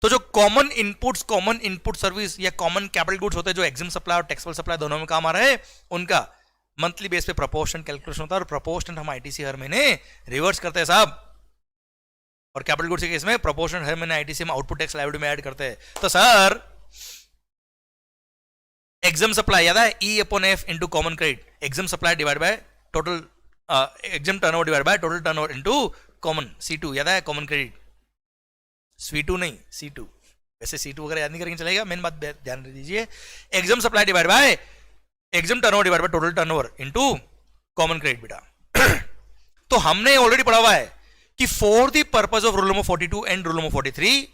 S1: तो जो common inputs, common input service या कॉमन कैपिटल गुड्स होते हैं जो एग्जिम सप्लाई और टैक्सेबल सप्लाई दोनों में काम आ रहे हैं, उनका मंथली बेस पे प्रोपोर्शन कैलकुलेशन होता है, और प्रोपोर्शन हम आईटीसी हर महीने रिवर्स करते हैं साहब. और कैपिटल गुड्स के केस में प्रोपोर्शन हर महीने आईटीसी में आउटपुट टैक्स लायबिलिटी में ऐड करते हैं. तो सर एग्जाम सप्लाई याद है, ई upon F into common credit, exempt supply divide by total, exam turnover divide by total turnover into common C2 याद है, कॉमन क्रेडिट. C2 नहीं, C2. वैसे C2 वगैरह याद नहीं करेंगे चलेगा, मेन बात ध्यान दीजिए. Exempt supply divide by exam turnover divide by total turnover into common credit बेटा. तो हमने ऑलरेडी पढ़ा हुआ है कि for the purpose of rule number 42 and rule number 43,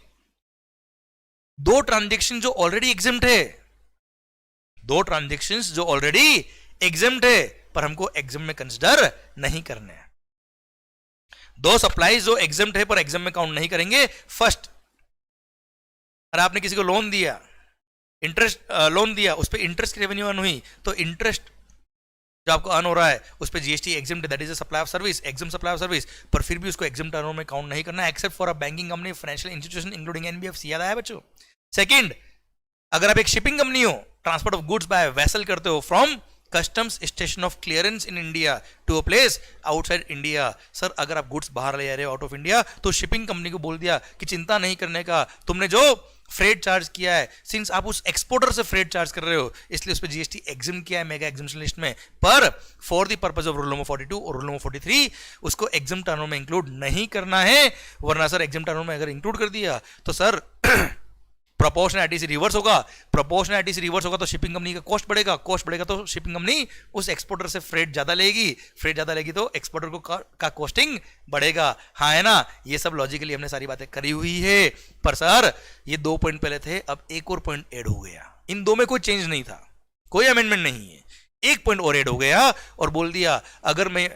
S1: दो ट्रांजैक्शन जो ऑलरेडी एग्जिम्ट है, दो ट्रांजैक्शंस जो ऑलरेडी एग्जिम्ट है पर हमको एग्जाम में कंसिडर नहीं करने हैं. दो सप्लाईज जो एग्जाम्ट है पर एग्जाम में काउंट नहीं करेंगे. फर्स्ट, अगर आपने किसी को लोन दिया, इंटरेस्ट लोन दिया, उस पर इंटरेस्ट की रेवेन्यू अर्न हुई, तो इंटरेस्ट जो आपको अर्न हो रहा है उस पर GST exempt, that is a supply of service, exempt supply of service, पर फिर भी उसको एग्जाम टर्नओवर में काउंट नहीं करना, except for a banking company, financial institution including NBFC. याद आया बच्चों? सेकंड, अगर आप एक शिपिंग कंपनी हो, transport of goods by vessel करते हो from customs station of clearance in India to a place outside India. Sir अगर आप गुड्स बाहर ले जा रहे हो आउट ऑफ इंडिया, तो शिपिंग कंपनी को बोल दिया कि चिंता नहीं करने का, तुमने जो फ्रेट चार्ज किया है, सिंस आप उस एक्सपोर्टर से फ्रेट चार्ज कर रहे हो, इसलिए उस पर जीएसटी एग्जिम किया है मेगा एग्जिम्शन लिस्ट में, पर for the purpose of rule number 42 और रूल नंबर 43 उसको एग्जिम टर्नओवर में इंक्लूड नहीं करना है. वरना सर एग्जिम टर्नओवर में अगर इंक्लूड कर दिया तो सर प्रोपोर्शनल आईटीसी रिवर्स होगा, प्रोपोर्शनल आईटीसी रिवर्स होगा तो शिपिंग कंपनी का कॉस्ट बढ़ेगा, कॉस्ट बढ़ेगा तो शिपिंग कंपनी उस एक्सपोर्टर से फ्रेट ज्यादा लेगी, फ्रेट ज्यादा लेगी तो एक्सपोर्टर को का कॉस्टिंग बढ़ेगा. हाँ है ना, ये सब लॉजिकली हमने सारी बातें करी हुई है. पर सर ये 2 पॉइंट पहले थे, अब एक और पॉइंट ऐड हो गया. इन दो में कोई चेंज नहीं था, कोई अमेंडमेंट नहीं है, एक पॉइंट और ऐड हो गया और बोल दिया अगर मैं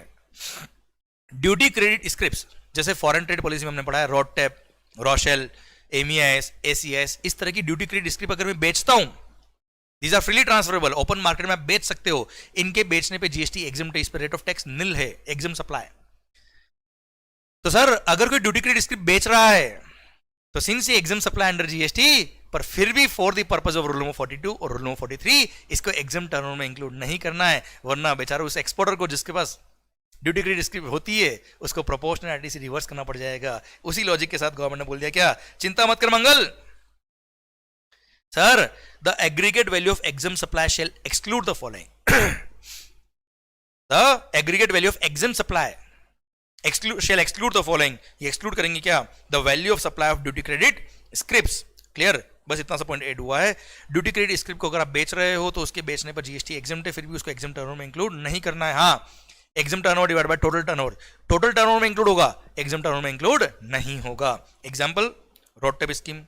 S1: ड्यूटी क्रेडिट स्क्रिप्ट, जैसे फॉरेन ट्रेड पॉलिसी में हमने पढ़ा है रोडटेप, रोशेल, एमईआईएस, एसीएस, इस तरह की ड्यूटी क्रेडिट स्क्रिप्ट अगर मैं बेचता हूं, these are freely transferable, open market में आप बेच सकते हो, इनके बेचने पे जीएसटी एग्जिम्ट है, इस पर रेट ऑफ टैक्स निल है, एग्जिम सप्लाई. तो सर अगर कोई ड्यूटी क्रेडिट स्क्रिप्ट बेच रहा है तो सिंस ये एग्जिम सप्लाई अंडर जीएसटी, पर फिर भी for the purpose of rule number 42 और रूल नंबर 43 इसको एग्जिम टर्नओवर में इंक्लूड नहीं करना है, वरना बेचारा उस एक्सपोर्टर को जिसके पास ड्यूटी क्रेडिट स्क्रिप्ट होती है उसको प्रोपोर्शनल आईटीसी रिवर्स करना पड़ जाएगा. उसी लॉजिक के साथ गवर्नमेंट ने बोल दिया क्या, चिंता मत कर Mangal, sir the aggregate value of exempt supply shall exclude the following. The aggregate value of exempt supply shall exclude the following. ये exclude करेंगे क्या? The value of supply of duty credit scripts. Clear? बस इतना सा point add हुआ है. Duty credit script को अगर आप बेच रहे हो तो उसके बेचने पर जीएसटी एग्जेम्प्ट है, फिर भी उसको एग्जेम्प्ट टर्नओवर में इंक्लूड नहीं करना है. हाँ, exempt turnover divide by total turnover. Total turnover में इंक्लूड होगा, एग्जेम्प्ट टर्नओवर में इंक्लूड नहीं होगा. एग्जांपल, रोडटेप स्कीम,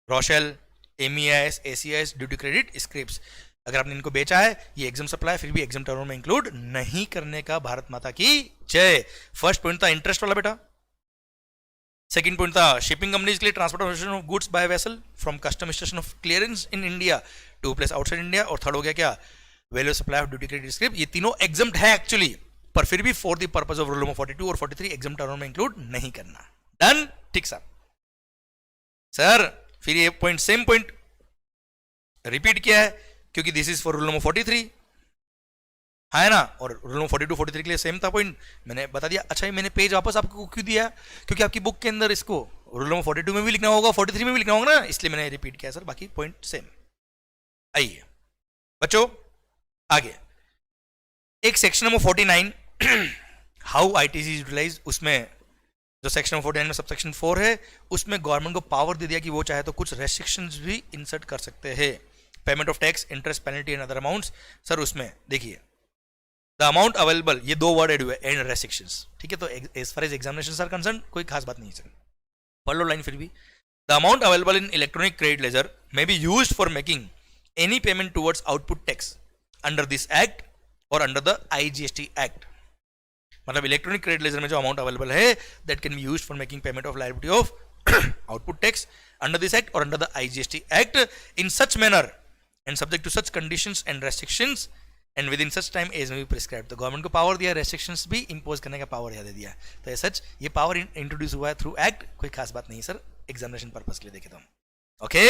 S1: रोशेल, MEIS, ACIS, duty credit scripts. अगर आपने इनको बेचा है, ये एग्जाम सप्लाई, फिर भी एग्जाम टर्नओवर में इंक्लूड नहीं करने का. भारत माता की जय. फर्स्ट पॉइंट था इंटरेस्ट वाला बेटा. सेकंड पॉइंट था शिपिंग कंपनीज के लिए transportation of goods by vessel from custom station of clearance in India to place outside India. और थर्ड हो गया क्या? Value supply of duty credit script. ये तीनों एग्जाम्प्ट है एक्चुअली, पर फिर भी for the purpose of rule number 42 और 43 एग्जाम टर्नओवर में इंक्लूड नहीं करना. डन? ठीक सर. फिर ये पॉइंट, सेम पॉइंट रिपीट किया है क्योंकि this is for rule number 43 है ना, और रूल नंबर 42 43 के लिए सेम था पॉइंट, मैंने बता दिया. अच्छा, ये मैंने पेज वापस आपको क्यों दिया? क्योंकि आपकी बुक के अंदर इसको रूल नंबर 42 में भी लिखना होगा, 43 में भी लिखना होगा ना, इसलिए मैंने रिपीट किया सर. बाकी पॉइंट सेम. आइए बच्चों आगे, एक section number 49 how ITC utilise, उसमें जो सेक्शन नंबर 49 में सबसेक्शन 4 है, उसमें गवर्नमेंट को पावर दे दिया कि वो चाहे तो कुछ रेस्ट्रिक्शंस भी इंसर्ट कर सकते हैं. Payment of tax, interest, penalty and other amounts. Sir उसमें देखिए द अमाउंट अवेलेबल, ये दो वर्ड एड हुए, एंड रेस्ट्रिक्शंस. ठीक है, तो as far as examination are concern कोई खास बात नहीं है सर, पढ़ लो लाइन. फिर भी the amount available in electronic credit ledger may be used for making any payment towards output tax under this act और अंडर द आईजीएसटी एक्ट. मतलब इलेक्ट्रॉनिक क्रेडिट लेजर में जो अमाउंट अवेलेबल है, that can be used for making payment of liability of output tax under this act और under the IGST act in such manner and subject to such conditions and restrictions and within such time as may be prescribed. तो government को power दिया, restrictions भी impose करने का power दे दिया. तो सच ये पावर इंट्रोड्यूस हुआ है थ्रू एक्ट, कोई खास बात नहीं सर, एग्जामिनेशन पर्पस के लिए देखे तो हम. Okay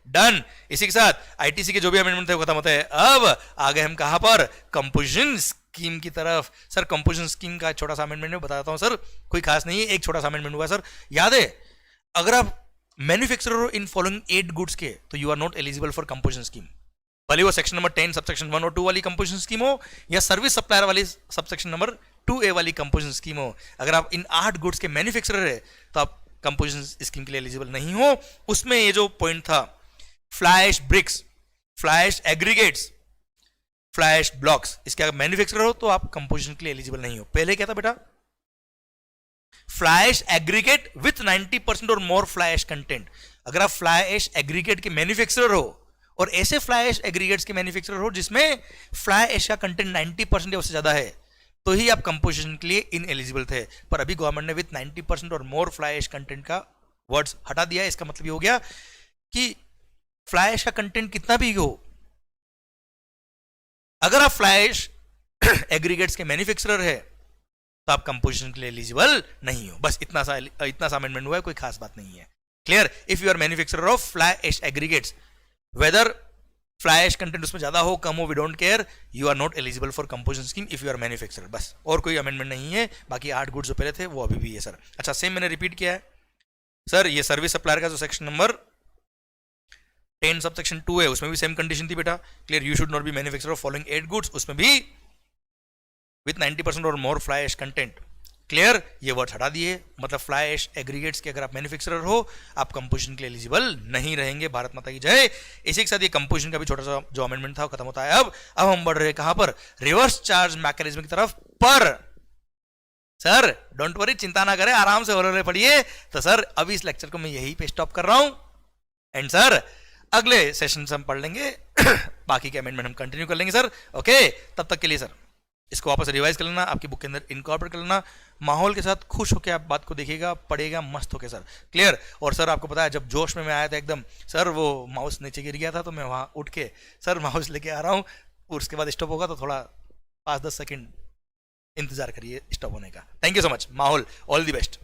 S1: done. इसी के साथ आईटीसी के जो भी अमेंडमेंट थे वो खत्म होते हैं. अब आ गए हम कहां पर? कंपोजिशन स्कीम की तरफ. सर कंपोजिशन स्कीम का छोटा सा अमेंडमेंट मैं बताता हूं सर, कोई खास नहीं है, एक छोटा सा अमेंडमेंट हुआ सर. याद है, अगर आप मैन्युफैक्चरर हो इन फॉलोइंग 8 गुड्स के, तो you are not eligible for composition scheme. भले वो सेक्शन नंबर 10 सबसेक्शन 1 और 2 वाली कंपोजिशन स्कीम हो, या सर्विस सप्लायर वाली सबसेक्शन नंबर 2A वाली कंपोजिशन स्कीम हो. अगर आप इन 8 गुड्स के मैन्युफैक्चरर है तो आप कंपोजिशन स्कीम के लिए एलिजिबल नहीं हो. उसमें ये जो पॉइंट था, flash bricks, flash aggregates, flash blocks, इसके अगर मैन्युफैक्चरर हो तो आप कंपोजिशन के लिए एलिजिबल नहीं हो. पहले क्या था बेटा? फ्लैश एग्रीगेट विथ 90% और मोर फ्लैश कंटेंट. अगर आप फ्लैश एग्रीगेट के मैन्युफैक्चरर हो और ऐसे फ्लाई ऐश एग्रीगेट्स के मैन्युफैक्चरर हो जिसमें फ्लाई ऐश का कंटेंट 90% या उससे ज्यादा है, तो ही आप कंपोजिशन के लिए इन एलिजिबल थे. पर अभी गवर्नमेंट ने विथ 90% और मोर फ्लाई ऐश कंटेंट का वर्ड्स हटा दिया. इसका मतलब ये हो गया कि फ्लाई ऐश का कंटेंट कितना भी हो, अगर आप फ्लाई ऐश एग्रीगेट्स के मैन्युफैक्चरर है तो आप कंपोजिशन के लिए एलिजिबल नहीं हो. बस इतना सा अमेंडमेंट हुआ है, कोई खास बात नहीं है. Clear? If you are manufacturer of fly ash aggregates, whether fly ash content उसमें ज्यादा हो कम हो, we don't care, you are not eligible for composition scheme if you are manufacturer. बस, और कोई अमेंडमेंट नहीं है. बाकी 8 गुड्स जो पहले थे वो अभी भी है सर. अच्छा, सेम मैंने रिपीट किया है सर. ये सर्विस सप्लायर का जो सेक्शन नंबर 10 सबसेक्शन 2 है, उसमें भी सेम कंडीशन थी बेटा. Clear? You should not be manufacturer of following 8 goods, उसमें भी विथ 90% और मोर फ्लाई ऐश कंटेंट. क्लियर? ये वर्ड हटा दिए. मतलब फ्लाई ऐश एग्रीगेट्स के अगर आप मैन्युफैक्चरर हो, आप कंपोजिशन के लिए एलिजिबल नहीं रहेंगे. भारत माता की जय. इसी के साथ ये कंपोजिशन का भी छोटा सा जो अमेंडमेंट था वो खत्म होता है. अब हम बढ़ रहे हैं कहां पर? रिवर्स चार्ज मैकेनिज्म की तरफ. पर सर डोंट वरी, चिंता ना करें, आराम से हो पढ़िए. तो सर अभी इस लेक्चर को मैं यही पे स्टॉप कर रहा हूं, एंड सर अगले सेशन से हम पढ़ लेंगे बाकी के अमेंडमेंट हम कंटिन्यू कर लेंगे सर. ओके, तब तक के लिए सर इसको वापस रिवाइज कर लेना, आपकी बुक के अंदर इनकॉर्पोरेट कर लेना. माहौल के साथ खुश होकर आप बात को देखिएगा, पढ़ेगा मस्त होके सर. क्लियर? और सर आपको पता है, जब जोश में मैं आया था एकदम सर, वो माउस नीचे गिर गया था, तो मैं वहां उठ के सर माउस लेके आ रहा हूँ, और उसके बाद स्टॉप होगा तो थोड़ा 5-10 सेकेंड इंतजार करिए स्टॉप होने का. थैंक यू सो मच माहौल, ऑल द बेस्ट.